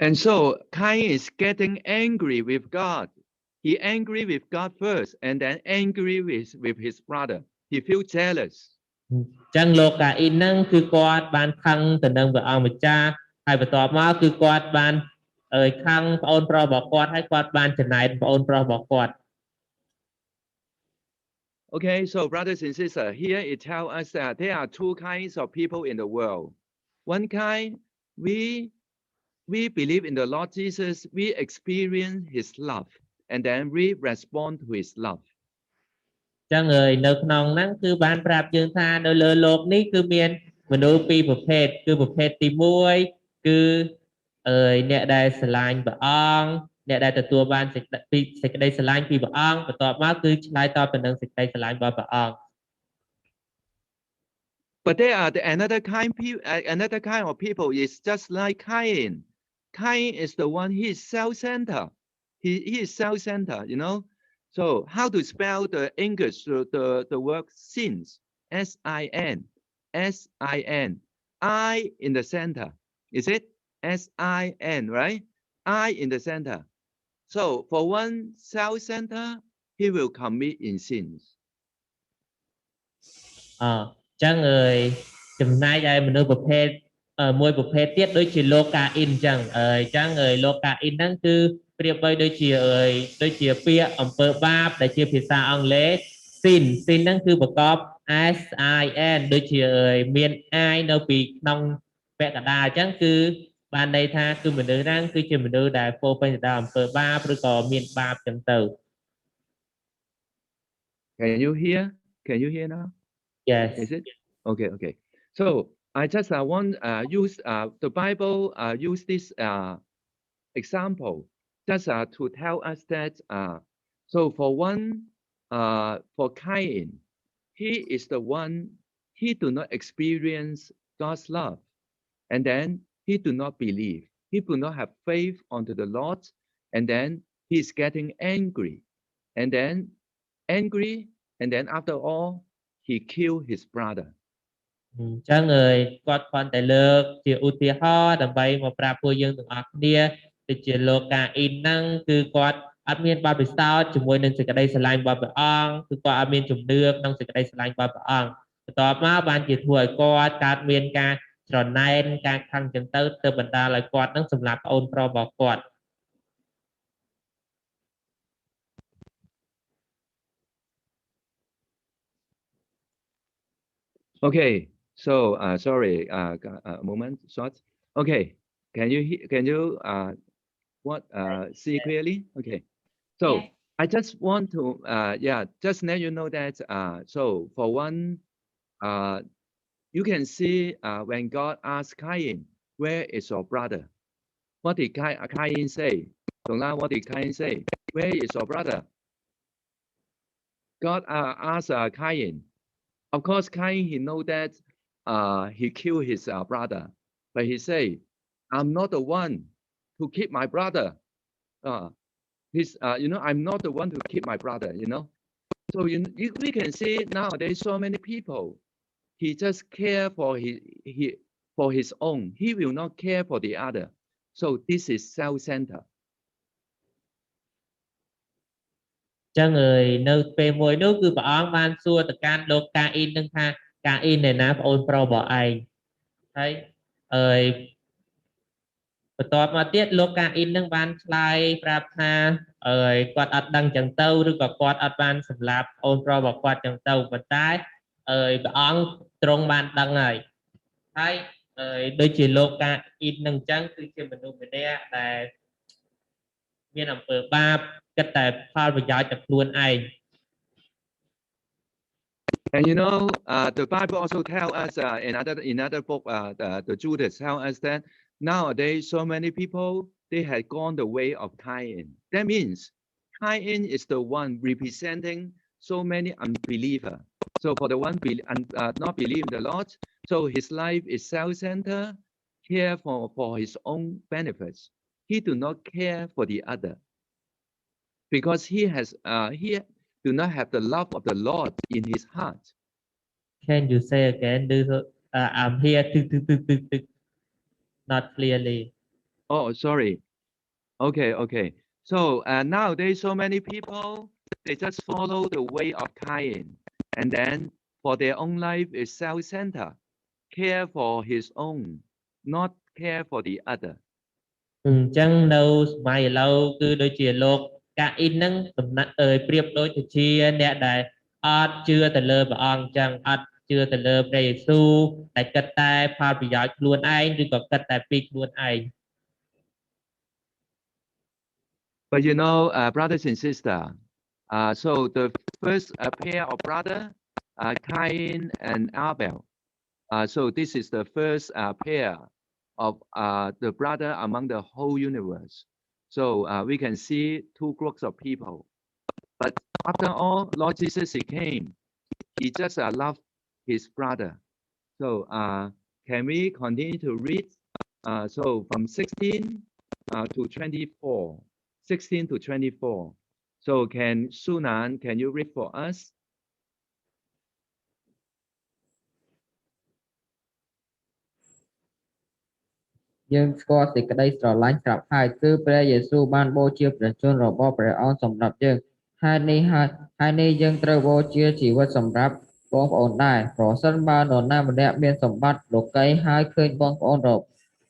And so Cain is getting angry with God. He angry with God first, and then angry with his brother. He feel jealous. ចឹងលោកកាអ៊ីនហ្នឹងគឺគាត់បានខឹងទៅនឹងព្រះអង្គម្ចាស់ហើយបន្ទាប់មកគឺគាត់បានខឹងប្អូនប្រុសរបស់គាត់ហើយគាត់បានចំណែនប្អូនប្រុសរបស់គាត់ Okay, so brothers and sisters, here it tells us that there are two kinds of people in the world. One kind, we believe in the Lord Jesus, we experience his love, and then we respond to his love. ចឹងហើយនៅក្នុងហ្នឹងគឺបានប្រាប់យើងថានៅលើโลกនេះគឺមានមនុស្សពីរប្រភេទគឺប្រភេទទី1គឺអ្នកដែលស្រឡាញ់ព្រះអង្គអ្នកដែលទទួលបានសេចក្តីស្រឡាញ់ពីព្រះអង្គបន្ទាប់មកគឺឆ្លើយតបទៅនឹងសេចក្តីស្រឡាញ់របស់ព្រះអង្គ But there are another kind of people is just like Cain. Cain is the one, he is self-centered. He is self-centered, you know. So how to spell the English, the word sins? S-I-N. S-I-N. I in the center. Is it? S-I-N, right? I in the center. So for one self-center, he will commit in sins. ចឹងចំណែកឯមនុស្សប្រភេទមួយប្រភេទទៀតដូចជាលោកកាអ៊ីនចឹងចឹងលោកកាអ៊ីនហ្នឹងគឺប្រៀបបីដូចជាពាក្យអំពើបាបដែលជាភាសាអង់គ្លេស sin ហ្នឹងគឺបង្កប់ S I N ដូចជាមាន I នៅពីក្នុងពាក្យកណ្ដាលចឹងគឺបានន័យថាគឺមនុស្សហ្នឹងគឺជាមនុស្សដែលពោពេញទៅដោយអំពើបាបឬក៏មានបាបចឹងទៅ Can you hear now? Yes. Is it? Okay. So I just want use the Bible use this example just to tell us that so for one for Cain, he is the one he do not experience God's love, and then he do not believe, he do not have faith unto the Lord, and then he's getting angry, and then after all he killed his brother. ចឹងគាត់គ្រាន់តែលើកជាឧទាហរណ៍ដើម្បីមកប្រាប់ពួកយើងទាំងអស់គ្នាដូចជាលោកកាអ៊ីនហ្នឹងគឺគាត់អត់មានបទពិសោធន៍ជាមួយនឹងសេចក្តីស្រឡាញ់របស់ព្រះអង្គគឺគាត់អត់មានជំនឿក្នុងសេចក្តីស្រឡាញ់របស់ព្រះអង្គបន្ទាប់មកបានជាធ្វើឲ្យគាត់កើតមានការ ច្រណែនការខឹងចឹងទៅទើបបណ្ដាលឲ្យគាត់នឹងសម្លាប់ប្អូនប្រុសរបស់គាត់ Okay, so sorry, a moment, short. Okay, can you see clearly? Okay, so Yeah. I just want to just let you know that so for one you can see when God asked Cain, where is your brother? What did Cain say? So now what did Cain say? Where is your brother? God asked Cain. Of course, Cain, he know that he killed his brother, but he say, I'm not the one to keep my brother. I'm not the one to keep my brother, So we can see nowadays so many people, he just care for his own. He will not care for the other. So this is self-centered. ចឹងហើយនៅពេលមួយនោះគឺព្រះអង្គបានសួរទៅកាន់លោកកាអ៊ីននឹងថាកាអ៊ីនឯណាប្អូនប្រុសរបស់ឯងហើយអើយបន្ទាប់មកទៀតលោកកាអ៊ីននឹងបានឆ្លើយប្រាប់ថាអើយគាត់អត់ដឹងចឹងទៅឬក៏គាត់អត់បានសម្លាប់ប្អូនប្រុសរបស់គាត់ចឹងទៅប៉ុន្តែអើយព្រះអង្គទ្រង់បានដឹងហើយដូចជាលោកកាអ៊ីននឹងចឹងគឺជាមនុស្សម្នាក់ដែលមានអំពើបាបគិតតែផលប្រយោជន៍តែខ្លួនឯង And the Bible also tell us another book, the Judas tell us that nowadays so many people they had gone the way of Cain. That means Cain is the one representing so many unbeliever. So for the one not believe in the Lord, so his life is self-centered, care for his own benefits. He do not care for the other because he do not have the love of the Lord in his heart. Can you say again? I'm here to not clearly. Oh, sorry. Okay. So nowadays, so many people, they just follow the way of Cain. And then for their own life is self-centered. Care for his own, not care for the other. អញ្ចឹងនៅសម័យឥឡូវគឺដូចជាលោកកាអ៊ីនហ្នឹងដំណាក់ប្រៀបដូចទៅជាអ្នកដែលអត់ជឿទៅលើព្រះអង្គអញ្ចឹងអត់ជឿទៅលើព្រះយេស៊ូវតែគិតតែផលប្រយោជន៍ខ្លួនឯងឬក៏គិតតែពីខ្លួនឯង But brothers and sisters, so the first pair of brother, Cain and Abel. So this is the first pair of the brother among the whole universe. So we can see two groups of people. But after all, Lord Jesus, he came. He just loved his brother. So can we continue to read? So from 16 to 24. 16 to 24. So Sunan, can you read for us? យើងស្គាល់សេចក្តីស្រឡាញ់ស្រាប់ហើយគឺព្រះយេស៊ូវបានបូជាព្រះជន្មរបស់ព្រះអង្គសម្រាប់យើងហេតុនេះយើងត្រូវបូជាជីវិតសម្រាប់បងប្អូនដែរប្រសិនបើនរណាម្នាក់មានសម្បត្តិលោកីហើយឃើញបងប្អូន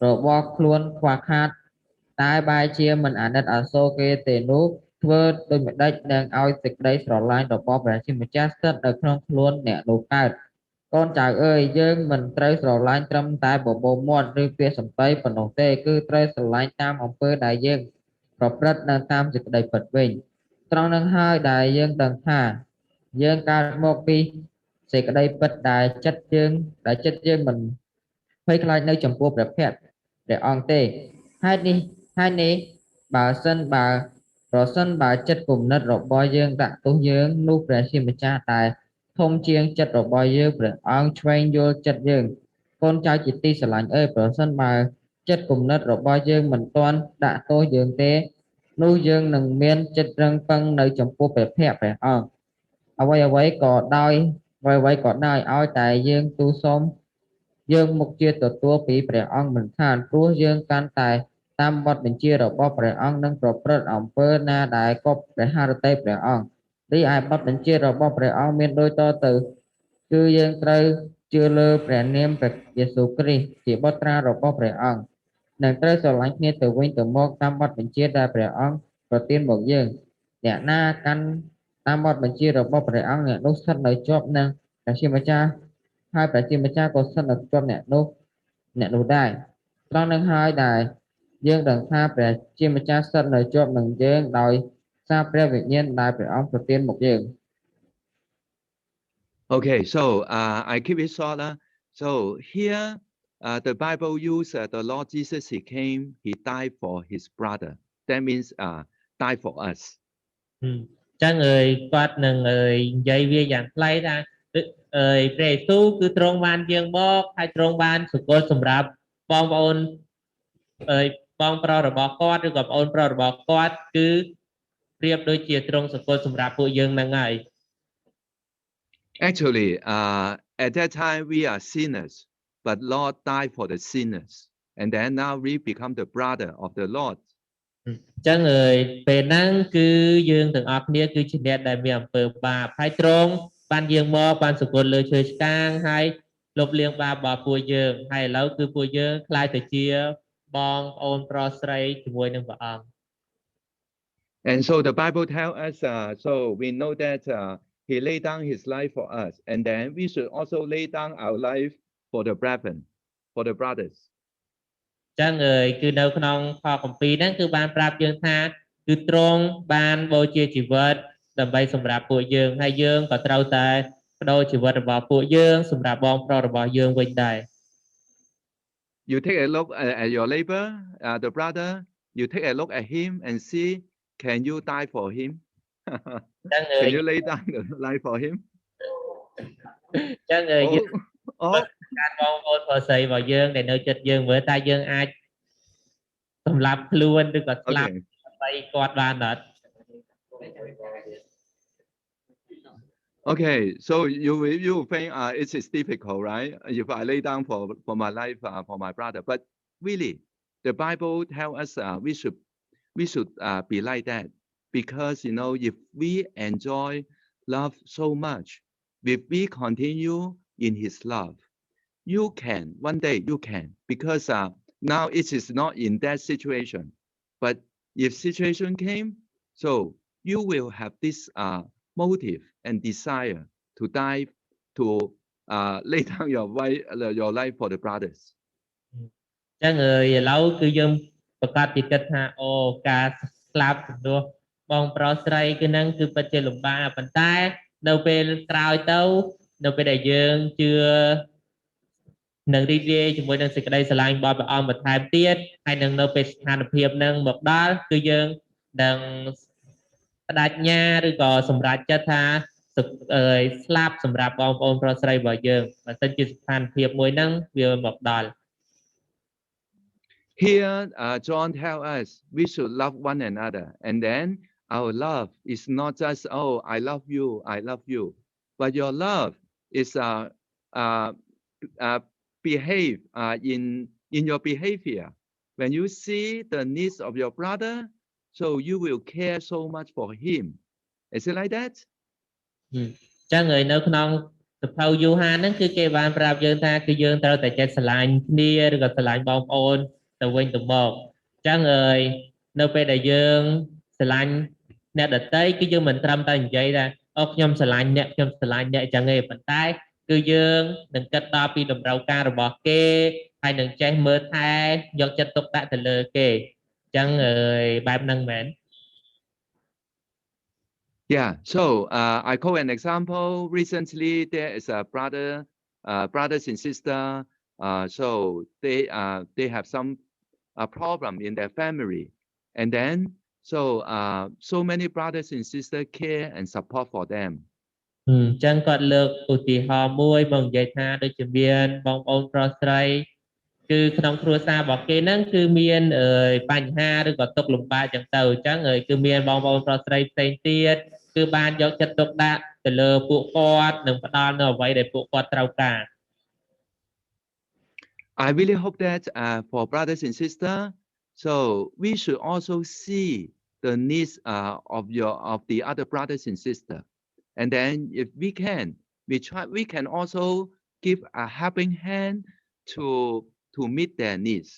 របស់ខ្លួនខ្វះខាតតែបែរជាមិនអាណិតអាសូរគេទេនោះធ្វើដូចម្ដេចនឹងឲ្យសេចក្តីស្រឡាញ់របស់ព្រះជាម្ចាស់ស្ថិតនៅក្នុងខ្លួនអ្នកនោះកើត កូនចៅអើយយើងមិនត្រូវស្រឡាញ់ត្រឹមតែបបោមាត់ឬពាក្យសម្ដីប៉ុណ្ណោះទេគឺត្រូវស្រឡាញ់តាមអំពើដែលយើងប្រព្រឹត្តនៅតាមសេចក្តីពិតវិញត្រង់នឹងហើយដែលយើងដឹងថាយើងកើតមកពីសេចក្តីពិតដែលចិត្តយើងមិនភ័យខ្លាចនៅចំពោះព្រះភ័ក្ត្រព្រះអង្គទេហេតុនេះប្រសិនបើចិត្តគំនិតរបស់យើងដាក់ទោសយើងនោះព្រះជាម្ចាស់តែ ធំជាងចិត្តរបស់យើងព្រះអង្គឆ្វេងយល់ចិត្តយើងកូនចៅជាទីស្រឡាញ់អើយប្រសិនបើចិត្តគំនិតរបស់យើងមិនទាន់ដាក់ទោសយើងទេនោះយើងនឹងមានចិត្តរឹងប៉ឹងនៅចំពោះព្រះភ័ក្ត្រព្រះអង្គអ្វីក៏ដោយឲ្យតែយើងទូលសូមយើងមុខជាទទួលពីព្រះអង្គមិនខានព្រោះយើងកាន់តែតាមបទបញ្ជារបស់ព្រះអង្គនឹងប្រព្រឹត្តអំពើណាដែលគប់ព្រះハរតីព្រះអង្គ រីឯបទបញ្ជារបស់ព្រះអង្គមានដូចតទៅគឺយើងត្រូវ ជឿលើព្រះនាមព្រះយេស៊ូវគ្រីស្ទជាបុត្រារបស់ព្រះអង្គនិងត្រូវស្រឡាញ់គ្នាទៅវិញទៅមកតាមបទបញ្ជាដែលព្រះអង្គប្រទានមកយើងអ្នកណាកាន់តាមបទបញ្ជារបស់ព្រះអង្គអ្នកនោះស្ថិតនៅជាប់នឹងព្រះជាម្ចាស់ហើយព្រះជាម្ចាស់ក៏ស្ថិតនៅជាប់អ្នកនោះដែរត្រង់នឹងហើយដែលយើងដឹងថាព្រះជាម្ចាស់ស្ថិតនៅជាប់នឹងយើងដោយសារព្រះវិញ្ញាណដែលព្រះអង្គប្រទានមកយើង Okay, so I keep it short. So here the Bible uses the Lord Jesus, he came, he died for his brother. That means died for us. ចឹងគាត់នឹងនិយាយវាយ៉ាងខ្លីថាព្រះយេស៊ូវគឺទ្រង់បានយាងមកហើយទ្រង់បានសកលសម្រាប់បងប្អូនបងប្រុសរបស់គាត់ឬក៏បងប្រុសរបស់គាត់គឺប្រៀបដូចជាទ្រង់សកលសម្រាប់ពួកយើងនឹងហើយ Actually, at that time we are sinners, but Lord died for the sinners, and then now we become the brother of the Lord. ចឹងពេលហ្នឹងគឺយើងទាំងអស់គ្នាគឺជាអ្នកដែលមានអំពើបាបហើយទ្រង់បានយាងមកបានសកលលើឈើឆ្កាងហើយលុបលាងបាបរបស់ពួកយើងហើយឥឡូវគឺពួកយើងក្លាយទៅជាបងប្អូនប្រុសស្រីជាមួយនឹងព្រះអង្គ And so the Bible tells us, so we know that he laid down his life for us, and then we should also lay down our life for the brethren, for the brothers. ចឹងគឺនៅក្នុងខគម្ពីរហ្នឹងគឺបានប្រាប់យើងថាគឺទ្រង់បានបូជាជីវិតដើម្បីសម្រាប់ពួកយើងហើយយើងក៏ត្រូវតែបដូរជីវិតរបស់ពួកយើងសម្រាប់បងប្រុសរបស់យើងវិញដែរ You take a look at your neighbor, the brother, you take a look at him and see, can you die for him? Can you lay down the life for him? ចឹងយើងការបងប្អូនប្រុសស្រីរបស់យើងដែលនៅចិត្តយើងមើលតែយើងអាចសម្លាប់ខ្លួនឬក៏ស្លាប់ដើម្បីគាត់បានអត់ Okay, so you think it is difficult, right? If I lay down for my life for my brother, but really, the Bible tells us we should be like that, because you know if we enjoy love so much, if we continue in His love, you can one day you can, because now it is not in that situation, but if situation came, so you will have this motive and desire to die, to lay down your life for the brothers. ចឹងឥឡូវគឺយើងប្រកាសពីគិតថាអូការស្លាប់ជំនួសបងប្រុសស្រីគឺនឹងគឺពិតជាលំបាកប៉ុន្តែនៅពេលក្រោយទៅនៅពេលដែលយើងជឿនឹងរីករាយជាមួយនឹងសេចក្តីស្រឡាញ់របស់ព្រះអង្គបន្ថែមទៀតហើយនឹងនៅពេលស្ថានភាពនឹងមកដល់គឺយើងនឹងបដិញ្ញាឬក៏សម្រេចចិត្តថាស្លាប់សម្រាប់បងប្អូនប្រុសស្រីរបស់យើងបើសិនជាស្ថានភាពមួយហ្នឹងវាមកដល់ Here John tells us we should love one another, and then our love is not just I love you, but your love is behave in your behavior. When you see the needs of your brother, so you will care so much for him. Is it like that? ចឹងនៅក្នុងសភៅយូហានហ្នឹងគឺគេបានប្រាប់យើងថាគឺយើងត្រូវតែចេះស្រឡាញ់គ្នាឬក៏ស្រឡាញ់បងប្អូនទៅវិញទៅមកចឹងនៅពេលដែលយើងស្រឡាញ់អ្នកដទៃគឺយើងមិនត្រឹមតែនិយាយថាអូខ្ញុំស្រឡាញ់អ្នកចឹងទេប៉ុន្តែគឺយើងនឹងគិតដល់ពីតម្រូវការរបស់គេហើយនឹងចេះមើលថែយកចិត្តទុកដាក់ទៅលើគេចឹងបែបហ្នឹងមែន Yeah, so I call an example. Recently, there is a brothers and sister. So they have some problem in their family, and then so many brothers and sisters care and support for them. ចឹងគាត់លើកឧទាហរណ៍មួយមកនិយាយថាដូចជាមានបងប្អូនប្រុសស្រីគឺក្នុងគ្រួសាររបស់គេហ្នឹងគឺមានបញ្ហាឬក៏ទុក្ខលំបាកចឹងទៅចឹងគឺមានបងប្អូនប្រុសស្រីផ្សេងទៀតគឺបានយកចិត្តទុកដាក់ទៅលើពួកគាត់និងផ្ដល់នូវអ្វីដែលពួកគាត់ត្រូវការ I really hope that for brothers and sisters, so we should also see the needs of the other brothers and sisters, and then if we can, we can also give a helping hand to meet their needs.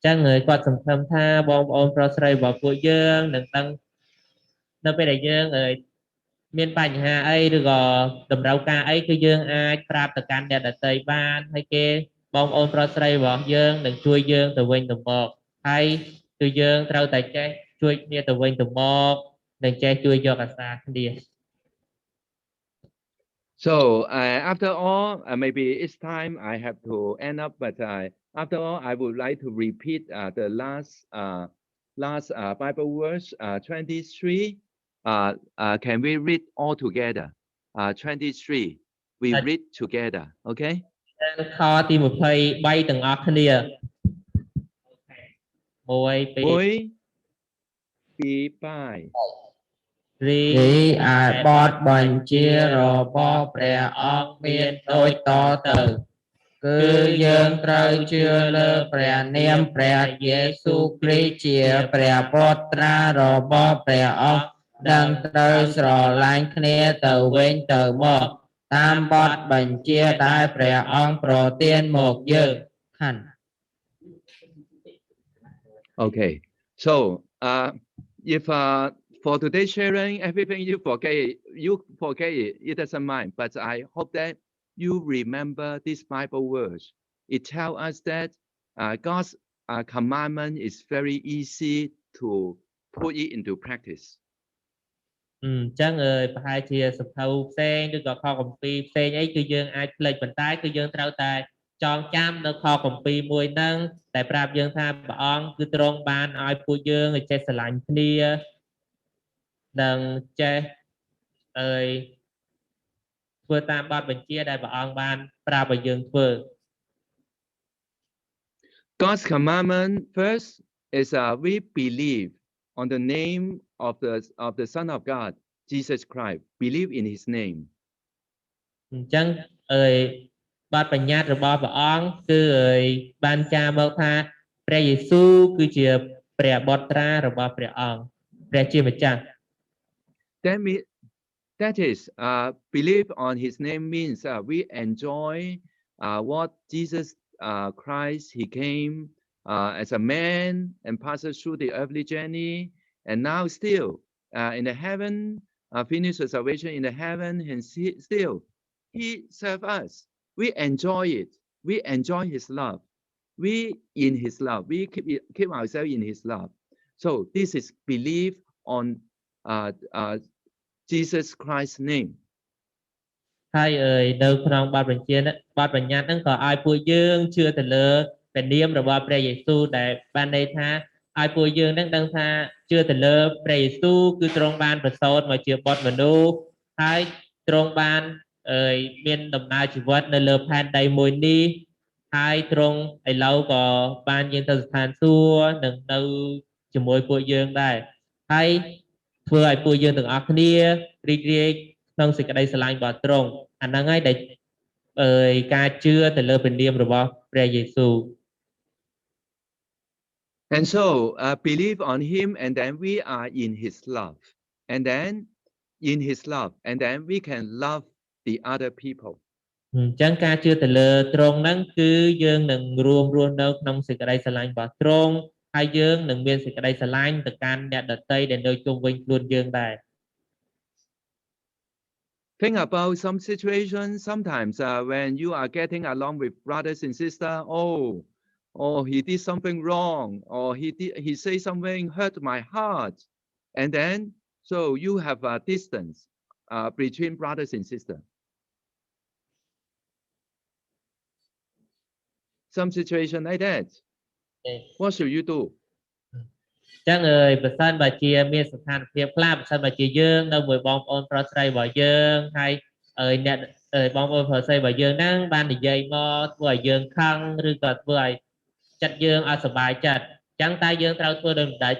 ចឹងគាត់សង្ឃឹមថាបងប្អូនប្រុសស្រីរបស់ពួកយើងនឹងដឹងនៅពេលដែលយើងមានបញ្ហាអីឬក៏តម្រូវការអីគឺយើងអាចប្រាប់ទៅកាន់អ្នកដទៃបានហើយគេបងប្អូនប្រុសស្រីរបស់យើងនឹងជួយយើងទៅវិញទៅមកហើយគឺយើងត្រូវតែចេះជួយគ្នាទៅវិញទៅមកនិងចេះជួយយកអាសាគ្នា So after all, maybe it's time I have to end up, but after all, I would like to repeat the last Bible verse, 23. Can we read all together? 23. We read together, okay? ខទី23ទាំងអស់គ្នា1 2 3 រីឯបទបញ្ជារបស់ព្រះអង្គមានដូចតទៅគឺយើងត្រូវជឿលើព្រះនាមព្រះយេស៊ូវគ្រីស្ទជាព្រះបុត្រារបស់ព្រះអង្គនិងត្រូវស្រឡាញ់គ្នាទៅវិញទៅមកតាមបទបញ្ជាដែលព្រះអង្គប្រទានមកយើងខាន Okay, so if for today's sharing, everything you forget it doesn't mind. But I hope that you remember this Bible verse. It tells us that God's commandment is very easy to put it into practice. ចឹងប្រហែលជាសភៅផ្សេងឬក៏ខគម្ពីរផ្សេងអីគឺយើងអាចផ្លេចប៉ុន្តែគឺយើងត្រូវតែចងចាំនៅខគម្ពីរមួយហ្នឹងតែប្រាប់យើងថាព្រះអង្គគឺទ្រង់បានឲ្យពួកយើងចេះស្រឡាញ់គ្នានិងចេះធ្វើតាមបទបញ្ជាដែលព្រះអង្គបានប្រាប់ឲ្យយើងធ្វើ God's commandment first is we believe on the name of the Son of God, Jesus Christ. Believe in His name. អញ្ចឹងបទបញ្ញត្តិរបស់ព្រះអង្គគឺបានចារមកថាព្រះយេស៊ូវគឺជាព្រះបុត្រារបស់ព្រះអង្គព្រះជាម្ចាស់ That is believe on His name means we enjoy what Jesus Christ He came as a man and passed through the earthly journey, and now still in the heaven, finish the salvation in the heaven, and still He serves us. We enjoy it. We enjoy His love. We in His love. We keep ourselves in His love. So this is belief on Jesus Christ's name. ហើយនៅក្នុងបទបញ្ជាបទបញ្ញត្តិហ្នឹងក៏ឲ្យពួកយើងជឿទៅលើព្រះនាមរបស់ព្រះយេស៊ូវដែលបានន័យថាឲ្យពួកយើងនឹងដឹងថាជឿទៅលើព្រះយេស៊ូវគឺទ្រង់បានប្រសូតមកជាបុត្រមនុស្សហើយទ្រង់បានមានដំណើរជីវិតនៅលើផែនដីមួយនេះហើយទ្រង់ឥឡូវក៏បានយាងទៅស្ថានសួគ៌នឹងនៅជាមួយពួកយើងដែរហើយធ្វើឲ្យពួកយើងទាំងអស់គ្នារីករាយក្នុងសេចក្តីស្រឡាញ់របស់ទ្រង់អាហ្នឹងហើយដែលការជឿទៅលើព្រះនាមរបស់ព្រះយេស៊ូវ And so believe on Him, and then we are in His love, and then in His love, and then we can love the other people. អញ្ចឹងការជឿទៅលើទ្រង់ហ្នឹងគឺយើងនឹងរួមរស់នៅក្នុងសេចក្តីស្រឡាញ់របស់ទ្រង់ហើយយើងនឹងមានសេចក្តីស្រឡាញ់ទៅកាន់អ្នកដទៃដែលនៅជុំវិញខ្លួនយើងដែរ Think about some situations. Sometimes when you are getting along with brothers and sisters, oh, he did something wrong, or he say something hurt my heart, and then so you have a distance between brothers and sisters. Some situation like that. What should you do? ចឹងប្រសិនបើជាមានស្ថានភាពខ្លះប្រសិនបើជាយើងនៅមួយបងប្អូនប្រុសស្រីរបស់យើងហើយអ្នកបងប្អូនប្រុសស្រីរបស់យើងហ្នឹងបាននិយាយមកធ្វើឲ្យយើងខឹងឬក៏ធ្វើឲ្យចិត្តយើងអត់សប្បាយចិត្តចឹងតែយើងត្រូវធ្វើដូចម្ដេច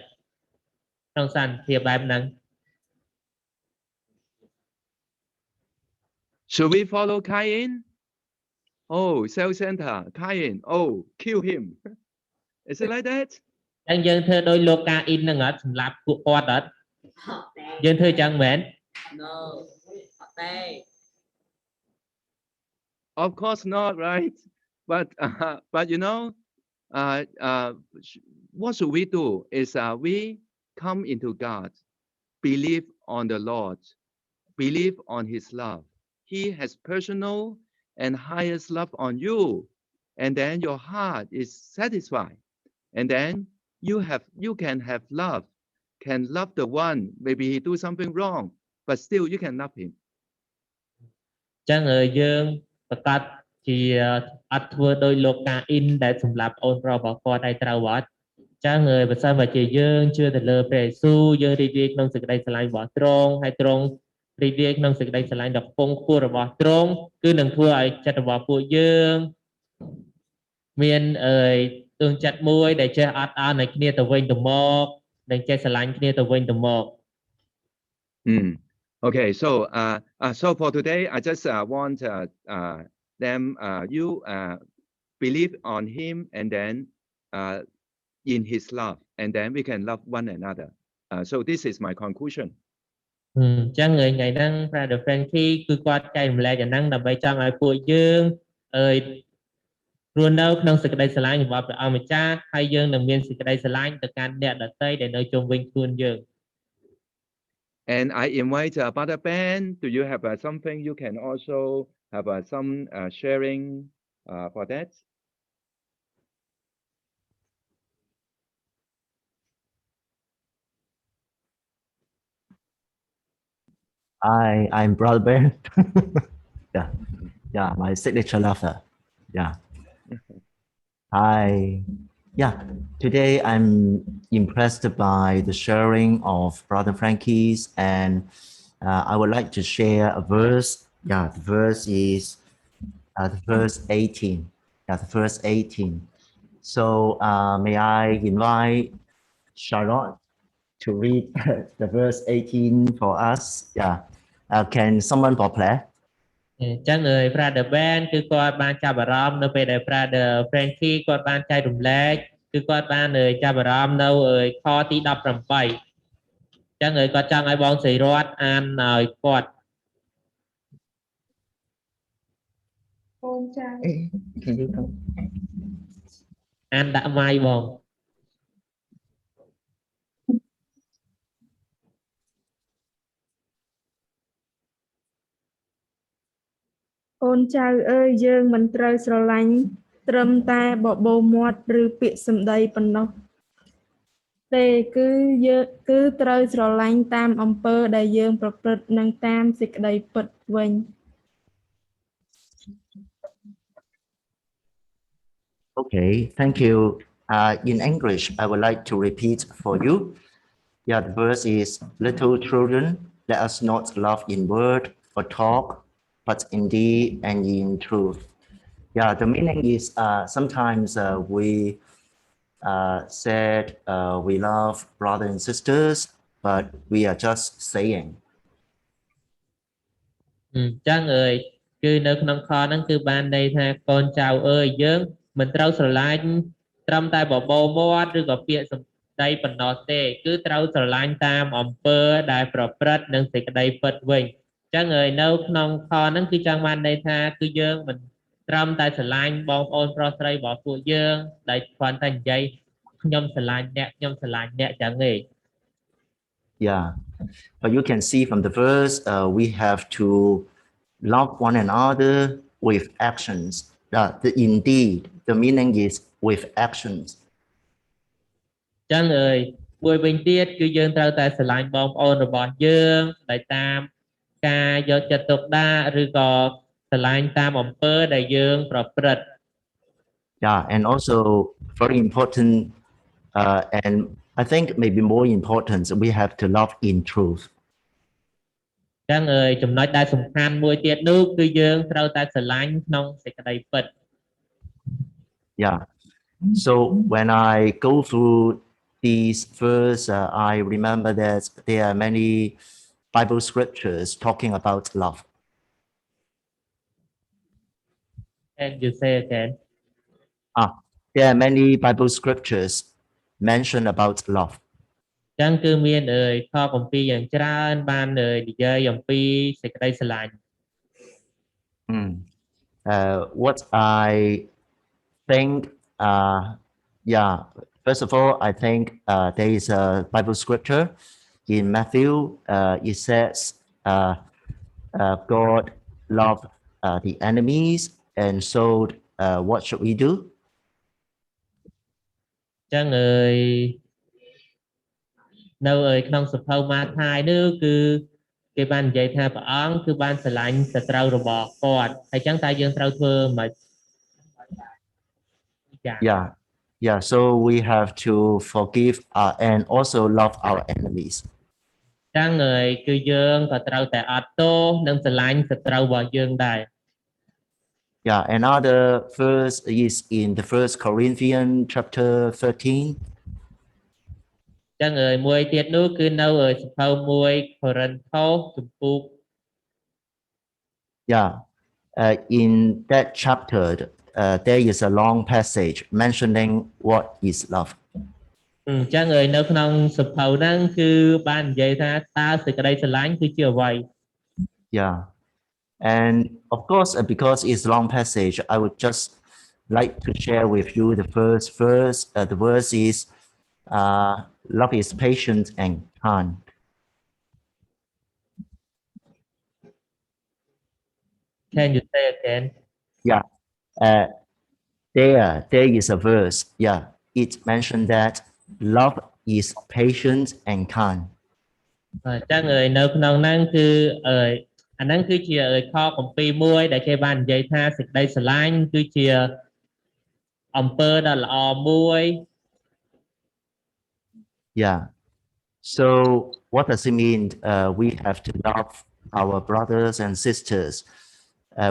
ក្នុងសន្តិភាពបែបហ្នឹង Should we follow Cain? Oh, self-center, Cain. Oh, kill him. Is it like that? ចឹងយើងធ្វើដោយលោកកាអ៊ីនហ្នឹងអត់សម្រាប់ពួកគាត់អត់យើងធ្វើចឹងមែន No អត់ទេ Of course not, right? But you know, what should we do is we come into God, believe on the Lord, believe on His love. He has personal and highest love on you, and then your heart is satisfied, and then you can have love, can love the one. Maybe he do something wrong, but still you can love him. ចឹងយើងប្រកាសជាអត់ធ្វើដោយលោកកាអ៊ីនដែលសម្លាប់អូនប្រុសរបស់គាត់ឲ្យត្រូវអត់ចឹងបើសិនមកជាយើងជឿទៅលើព្រះយេស៊ូវយើងរីករាយក្នុងសេចក្តីស្រឡាញ់របស់ទ្រង់ហើយទ្រង់រីករាយក្នុងសេចក្តីស្រឡាញ់ដ៏ខ្ពង់ខ្ពស់របស់ទ្រង់គឺនឹងធ្វើឲ្យចិត្តរបស់ពួកយើងមានទងចិត្តមួយដែលចេះអត់ឱនឲ្យគ្នាទៅវិញទៅមកនិងចេះស្រឡាញ់គ្នាទៅវិញទៅមក Okay, so for today, I just want them you believe on him and then in his love, and then we can love one another. So this is my conclusion. ចឹងថ្ងៃហ្នឹង Brother Frankie គឺគាត់ចែករំលែកអាហ្នឹងដើម្បីចង់ឲ្យពួកយើងរស់នៅក្នុងសេចក្តីស្រឡាញ់របស់ព្រះអង្គម្ចាស់ហើយយើងនឹងមានសេចក្តីស្រឡាញ់ទៅកាន់អ្នកដទៃដែលនៅជុំវិញខ្លួនយើង And I invite Brother Ben. Do you have something you can also have some sharing for that? I'm Brother Ben. yeah, my signature laughter. Yeah. Today I'm impressed by the sharing of Brother Frankie's, and I would like to share a verse. Yeah, the verse is the verse 18. Yeah, the verse 18. So may I invite Charlotte to read the verse 18 for us? Yeah. Can someone play? ចឹងBrother Ben គឺគាត់បានចាប់អារម្មណ៍នៅពេលដែល Brother Frankie គាត់បានចែករំលែកគឺគាត់បានចាប់អារម្មណ៍នៅខទី18ចឹងគាត់ចង់ឲ្យបងស្រីរតអានឲ្យគាត់អូនចាអានដាក់ម៉ៃបង អូនចៅអើយយើងមិនត្រូវស្រឡាញ់ត្រឹមតែបបោមាត់ឬពាក្យសម្ដីប៉ុណ្ណោះទេគឺត្រូវស្រឡាញ់តាមអំពើដែលយើងប្រព្រឹត្តនិងតាមសេចក្តីពិតវិញ Okay, thank you. In English, I would like to repeat for you. Yeah, the verse is, little children, let us not love in word or talk, but in deed and in truth. Yeah, the meaning is sometimes we said we love brothers and sisters, but we are just saying. ចឹងគឺនៅក្នុងខហ្នឹងគឺបានន័យថាកូនចៅអើយយើងមិនត្រូវស្រឡាញ់ត្រឹមតែបបោមាត់ឬក៏ពាក្យសម្ដីប៉ុណ្ណោះទេគឺត្រូវស្រឡាញ់តាមអំពើដែលប្រព្រឹត្តនិងសេចក្តីពិតវិញចឹងនៅក្នុងខហ្នឹងគឺចង់បានន័យថាគឺយើងមិនត្រឹមតែស្រឡាញ់បងប្អូនប្រុសស្រីរបស់ពួកយើងដែលគ្រាន់តែនិយាយខ្ញុំស្រឡាញ់អ្នកចឹងទេ Yeah, but you can see from the verse, we have to love one another with actions. Indeed, the meaning is with actions. ចឹងមួយវិញទៀតគឺយើងត្រូវតែស្រឡាញ់បងប្អូនរបស់យើងដោយតាមការយកចិត្តទុកដាក់ឬក៏ស្រឡាញ់តាមអំពើដែលយើងប្រព្រឹត្ត Yeah, and also very important, and I think maybe more important, we have to love in truth. ចឹងចំណុចដែលសំខាន់មួយទៀតនោះគឺយើងត្រូវតែស្រឡាញ់ក្នុងសេចក្តីពិត Yeah. So when I go through these verse, I remember that there are many Bible scriptures talking about love. And you say again. There are many Bible scriptures mention about love. ចឹងគឺមានខគម្ពីរយ៉ាងច្រើនបាននិយាយអំពីសេចក្តីស្រឡាញ់ What I think, yeah, first of all, I think there is a Bible scripture in Matthew. It says, God loved the enemies, and so what should we do? ចឹងនៅក្នុងសភៅម៉ាថាយនោះគឺគេបាននិយាយថាព្រះអង្គគឺបានស្រឡាញ់សត្រូវរបស់គាត់ហើយចឹងតើយើងត្រូវធ្វើមិន Yeah, so we have to forgive and also love our enemies. ចឹងគឺយើងក៏ត្រូវតែអត់ទោសនិងស្រឡាញ់សត្រូវរបស់យើងដែរ Yeah, another verse is in the First Corinthians chapter 13. ចឹងមួយទៀតនោះគឺនៅសភៅ1 Corinthos ជំពូក Yeah, in that chapter, there is a long passage mentioning what is love. ចឹងនៅក្នុងសភៅហ្នឹងគឺបាននិយាយថាតើសេចក្តីស្រឡាញ់គឺជាអ្វី Yeah, and of course, because it's long passage, I would just like to share with you the first verse. The verse is, love is patient and kind. Can you say again? Yeah, there is a verse. Yeah, it mentioned that love is patient and kind. ចឹងនៅក្នុងហ្នឹងគឺអាហ្នឹងគឺជាខគម្ពីរមួយដែលគេបាននិយាយថាសេចក្តីស្រឡាញ់គឺជាអំពើដ៏ល្អមួយ Yeah. So what does it mean? We have to love our brothers and sisters.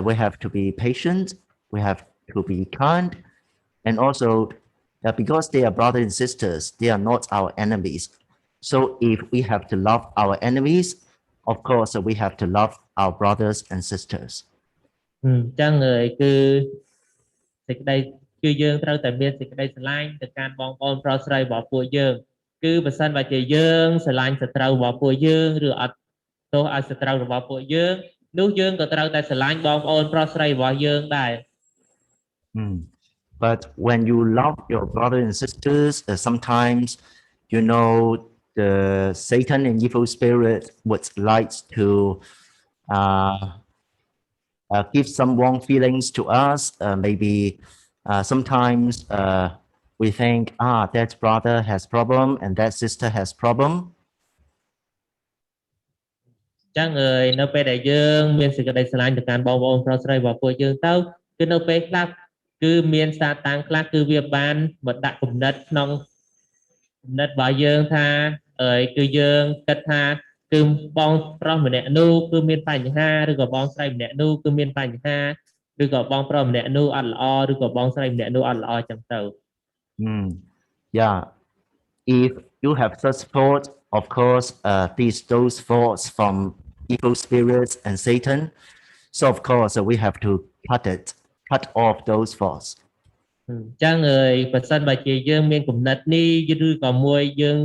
We have to be patient. We have to be kind, and also because they are brothers and sisters, they are not our enemies. So if we have to love our enemies, of course we have to love our brothers and sisters. ចឹងគឺសេចក្តីគឺយើងត្រូវតែមានសេចក្តីស្រឡាញ់ទៅកាន់បងប្អូនប្រុសស្រីរបស់ពួកយើងគឺបើសិនបើជាយើងស្រឡាញ់សត្រូវរបស់ពួកយើងឬអត់ទោសឲ្យសត្រូវរបស់ពួកយើងនោះយើងក៏ត្រូវតែស្រឡាញ់បងប្អូនប្រុសស្រីរបស់យើងដែរ But when you love your brothers and sisters, sometimes you know the Satan and evil spirit would like to give some wrong feelings to us. Maybe sometimes we think, that brother has problem and that sister has problem. ចឹងនៅពេលដែលយើងមានសេចក្តីស្រឡាញ់ទៅកាន់បងប្អូនប្រុសស្រីរបស់ពួកយើងទៅគឺនៅពេលខ្លះគឺមានសាតាំងខ្លះគឺវាបានមកដាក់គំនិតក្នុងគំនិតរបស់យើងថាគឺយើងគិតថាគឺបងប្រុសម្នាក់នោះគឺមានបញ្ហាឬក៏បងស្រីម្នាក់នោះគឺមានបញ្ហាឬក៏បងប្រុសម្នាក់នោះអត់ល្អឬក៏បងស្រីម្នាក់នោះអត់ល្អចឹងទៅ Yeah, if you have such thoughts, of course those thoughts from evil spirits and Satan, so of course we have to cut off those thoughts. ចឹងបើសិនបើជាយើងមានគំនិតនេះឬក៏មួយយើង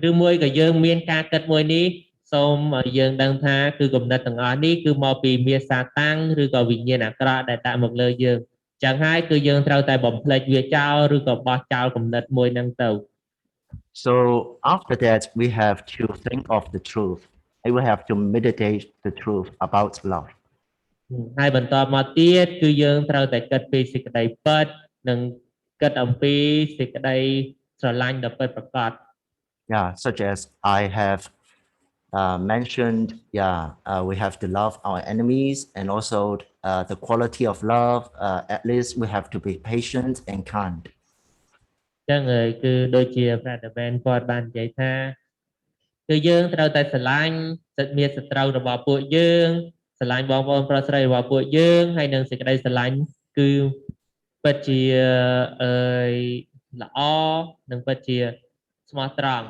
ឬមួយក៏យើងមានការគិតមួយនេះសូមយើងដឹងថាគឺគំនិតទាំងអស់នេះគឺមកពីមាសសាតាំងឬក៏វិញ្ញាណអាក្រក់ដែលដាក់មកលើយើងចឹងហើយគឺយើងត្រូវតែបំភ្លេចវាចោលឬក៏បោះចោលគំនិតមួយហ្នឹងទៅ So after that we have to think of the truth. We have to meditate the truth about love. ហើយបន្តមកទៀតគឺយើងត្រូវតែគិតពីសេចក្តីពិតនិងគិតអំពីសេចក្តីស្រឡាញ់ដ៏ពិតប្រាកដ Yeah, such as I have mentioned, we have to love our enemies, and also the quality of love, at least we have to be patient and kind. ចឹងគឺដូចជាប្រតិបត្តិគាត់បាននិយាយថាគឺយើងត្រូវតែស្រឡាញ់សិទ្ធិមានសត្រូវរបស់ពួកយើងស្រឡាញ់បងប្អូនប្រុសស្រីរបស់ពួកយើងហើយនឹងសេចក្តីស្រឡាញ់គឺពិតជាល្អនិងពិតជាស្មោះត្រង់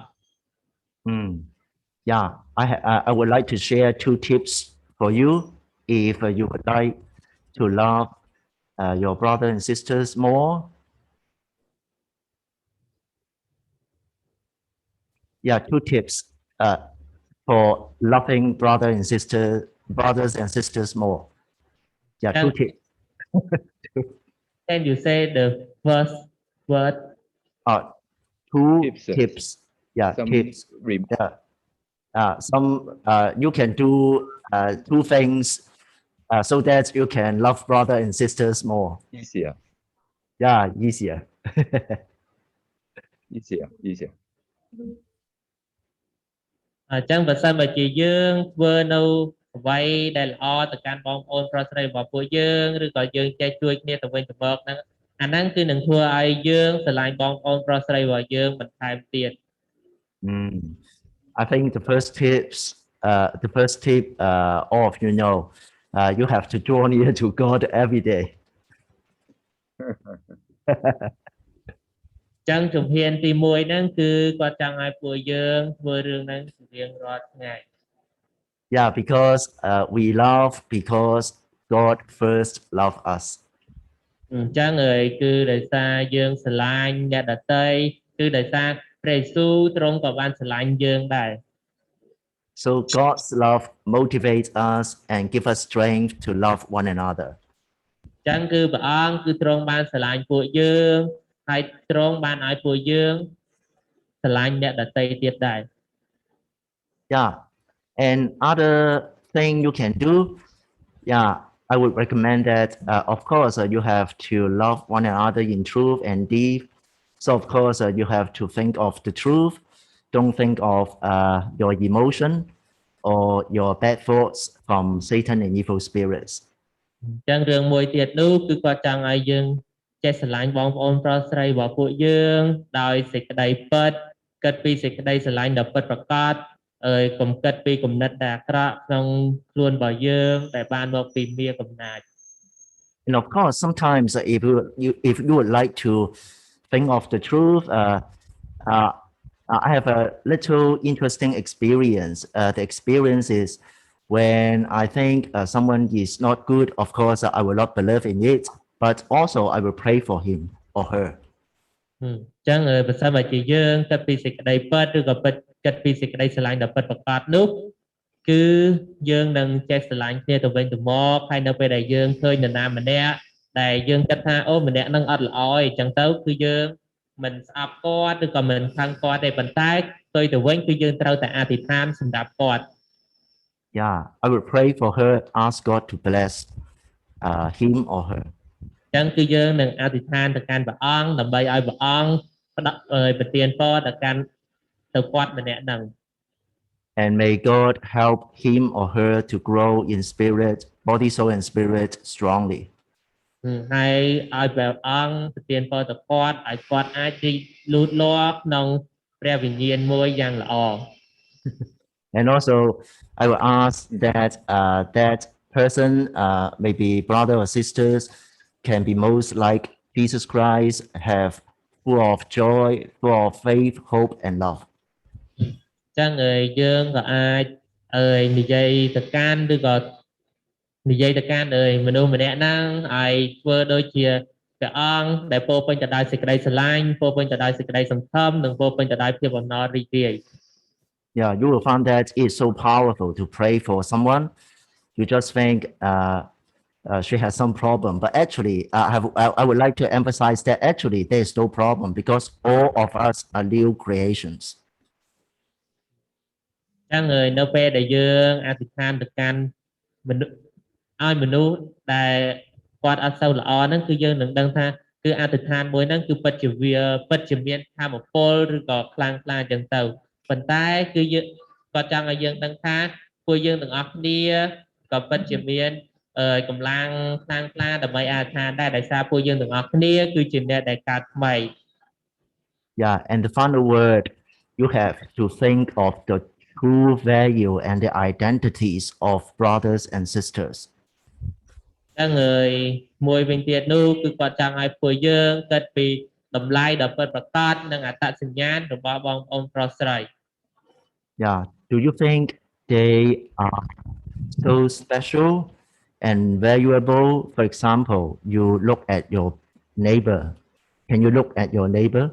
Yeah, I would like to share 2 tips for you if you would like to love your brothers and sisters more. Yeah, 2 tips for loving brothers and sisters more. Yeah, 2 tips. Can you say the first word? Two Tips, tips. Yeah, some tips. rem- Yeah. Some you can do two things so that you can love brother and sisters more. easier, Yeah, easier. easier. អញ្ចឹងបើសិនបើជាយើងធ្វើនៅអ្វីដែលល្អទៅកាន់បងប្អូនប្រុសស្រីរបស់ពួកយើងឬក៏យើងចេះជួយគ្នាទៅវិញទៅមកហ្នឹងអាហ្នឹងគឺនឹងធ្វើឲ្យយើងស្រឡាញ់បងប្អូនប្រុសស្រីរបស់យើងបន្ថែមទៀត I think the first tip all of you know you have to draw near to God every day. ចឹងជំហានទី1ហ្នឹងគឺគាត់ចង់ឲ្យពួកយើងធ្វើរឿងហ្នឹងរៀងរាល់ថ្ងៃ Yeah, because we love because God first loved us. អញ្ចឹងគឺដោយសារយើងស្រឡាញ់អ្នកដទៃគឺដោយសារព្រះយេស៊ូវទ្រង់ក៏បានស្រឡាញ់យើងដែរ So God's love motivates us and give us strength to love one another. អញ្ចឹងគឺព្រះអង្គគឺទ្រង់បានស្រឡាញ់ពួកយើងហើយទ្រង់បានឲ្យពួកយើងស្រឡាញ់អ្នកដទៃទៀតដែរ Yeah, and other thing you can do, yeah, I would recommend that, of course, you have to love one another in truth and deed. So, of course, you have to think of the truth. Don't think of your emotion or your bad thoughts from Satan and evil spirits. អញ្ចឹងរឿងមួយទៀតនោះគឺគាត់ចង់ឲ្យយើងចេះស្រឡាញ់បងប្អូនប្រុសស្រីរបស់ពួកយើងដោយសេចក្តីពិតគិតពីសេចក្តីស្រឡាញ់ដ៏ពិតប្រាកដកុំគិតពីគំនិតដែលអាក្រក់ក្នុងខ្លួនរបស់យើងដែលបានមកពីមារកំណាច And of course, sometimes if you would like to think of the truth, I have a little interesting experience. The experience is when I think someone is not good, of course, I will not believe in it, but also I will pray for him or her. អញ្ចឹងបើសិនបើជាយើងគិតពីសេចក្តីពិតឬក៏គិតពីសេចក្តីស្រឡាញ់ដ៏ពិតប្រាកដនោះគឺយើងនឹងចេះស្រឡាញ់គ្នាទៅវិញទៅមកហើយនៅពេលដែលយើងឃើញនរណាម្នាក់ដែលយើងគិតថាអូម្នាក់ហ្នឹងអត់ល្អអញ្ចឹងទៅគឺយើងមិនស្អប់គាត់ឬក៏មិនខឹងគាត់ទេប៉ុន្តែផ្ទុយទៅវិញគឺយើងត្រូវតែអធិដ្ឋានសម្រាប់គាត់ Yeah, I will pray for her, ask God to bless him or her. អញ្ចឹងគឺយើងនឹងអធិដ្ឋានទៅកាន់ព្រះអង្គដើម្បីឲ្យព្រះអង្គប្រទានពរទៅកាន់ទៅគាត់ម្នាក់ហ្នឹង And may God help him or her to grow in spirit, body, soul, and spirit strongly. ហើយឲ្យព្រះអង្គប្រទានពរទៅគាត់ឲ្យគាត់អាចរីកលូតលាស់ក្នុងព្រះវិញ្ញាណមួយយ៉ាងល្អ And also, I will ask that that person, maybe brother or sisters, can be most like Jesus Christ, have full of joy, full of faith, hope, and love. ចឹងយើងក៏អាចនិយាយទៅកាន់ឬក៏និយាយទៅកាន់មនុស្សម្នាក់ហ្នឹងឲ្យធ្វើដូចជាព្រះអង្គដែលពោរពេញទៅដោយសេចក្តីស្រឡាញ់ពោរពេញទៅដោយសេចក្តីសង្ឃឹមនិងពោរពេញទៅដោយភាពអំណររីករាយ Yeah, you will find that it's so powerful to pray for someone. You just think she has some problem, but actually, I would like to emphasize that actually there is no problem because all of us are new creations. ចឹងនៅពេលដែលយើងអធិដ្ឋានទៅកាន់មនុស្សឲ្យមនុស្សដែលគាត់អត់សូវល្អហ្នឹងគឺយើងនឹងដឹងថាគឺអធិដ្ឋានមួយហ្នឹងគឺពិតជាមានធម៌ពលឬក៏ខ្លាំងក្លាចឹងទៅប៉ុន្តែគឺយើងគាត់ចង់ឲ្យយើងដឹងថាពួកយើងទាំងអស់គ្នាក៏ពិតជាមានកម្លាំងខ្លាំងក្លាដើម្បីអធិដ្ឋានដែរដោយសារពួកយើងទាំងអស់គ្នាគឺជាអ្នកដែលកើតថ្មី Yeah, and the final word, you have to think of the true value and the identities of brothers and sisters. ចឹងមួយវិញទៀតនោះគឺគាត់ចង់ឲ្យពួកយើងគិតពីតម្លៃដ៏ពិតប្រាកដនិងអត្តសញ្ញាណរបស់បងប្អូនប្រុសស្រី Yeah, do you think they are so special and valuable? For example, you look at your neighbor. Can you look at your neighbor?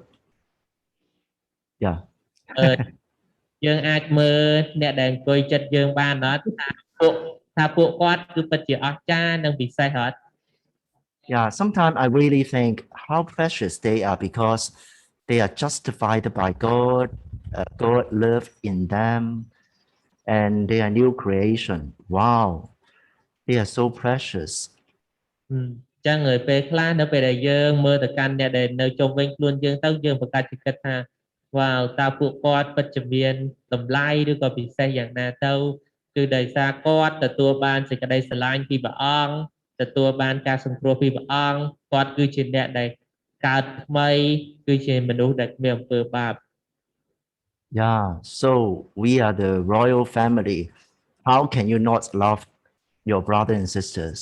Yeah. យើងអាចមើលអ្នកដែលអង្គុយចិត្តយើងបានអត់ថាពួកគាត់គឺពិតជាអស្ចារ្យនិងពិសេសអត់ Yeah, sometimes I really think how precious they are because they are justified by God. God love in them, and they are new creation. Wow, they are so precious. ចឹងហើយពេលខ្លះនៅពេលដែលយើងមើលទៅកាន់អ្នកដែលនៅជុំវិញខ្លួនយើងទៅយើងប្រកាសជាគិតថាវ៉ាវតើពួកគាត់ពិតជាមានតម្លៃឬក៏ពិសេសយ៉ាងណាទៅគឺដោយសារគាត់ទទួលបានសេចក្តីស្រឡាញ់ពីព្រះអង្គទទួលបានការសង្គ្រោះពីព្រះអង្គគាត់គឺជាអ្នកដែលកើតថ្មីគឺជាមនុស្សដែលគ្មានអំពើបាប Yeah, so we are the royal family. How can you not love your brother and sisters?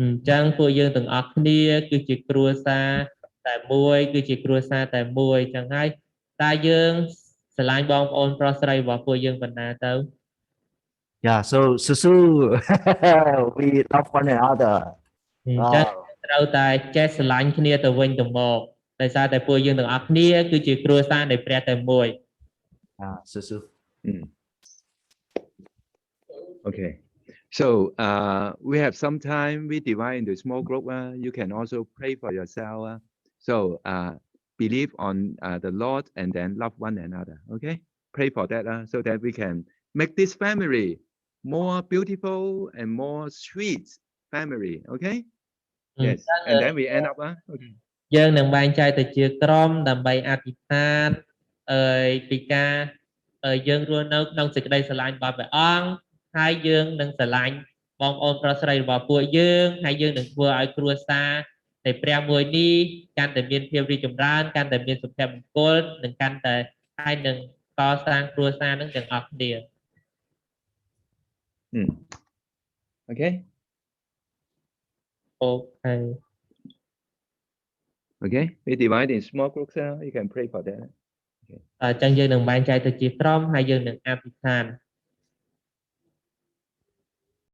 អញ្ចឹងពួកយើងទាំងអស់គ្នាគឺជាគ្រួសារតែមួយគឺជាគ្រួសារតែមួយចឹងហើយតើយើងស្រឡាញ់បងប្អូនប្រុសស្រីរបស់ពួកយើងបណ្ណាទៅ Yeah, so Susu, we love one another. អញ្ចឹងត្រូវតែចេះស្រឡាញ់គ្នាទៅវិញទៅមកដោយសារតែពួកយើងទាំងអស់គ្នាគឺជាគ្រួសារនៃព្រះតែមួយ Susu. Okay. So we have some time. We divide into small group. You can also pray for yourself. So believe on the Lord and then love one another. Okay. Pray for that so that we can make this family more beautiful and more sweet family. Okay. Yes. And then we end up. Okay. យើងនឹងបែងចែកទៅជាក្រុមដើម្បីអធិដ្ឋានពីការយើងរស់នៅក្នុងសេចក្តីស្រឡាញ់របស់ព្រះអង្គហើយយើងនឹងស្រឡាញ់បងប្អូនប្រុសស្រីរបស់ពួកយើងហើយយើងនឹងធ្វើឲ្យគ្រួសារនៃព្រះមួយនេះកាន់តែមានភាពរីកចម្រើនកាន់តែមានសុភមង្គលនិងកាន់តែហើយនឹងកសាងគ្រួសារនឹងទាំងអស់គ្នា Okay. Okay. Okay. We divide in small groups. You can pray for that. អញ្ចឹងយើងនឹងបែងចែកទៅជាក្រុមហើយយើងនឹងអធិដ្ឋាន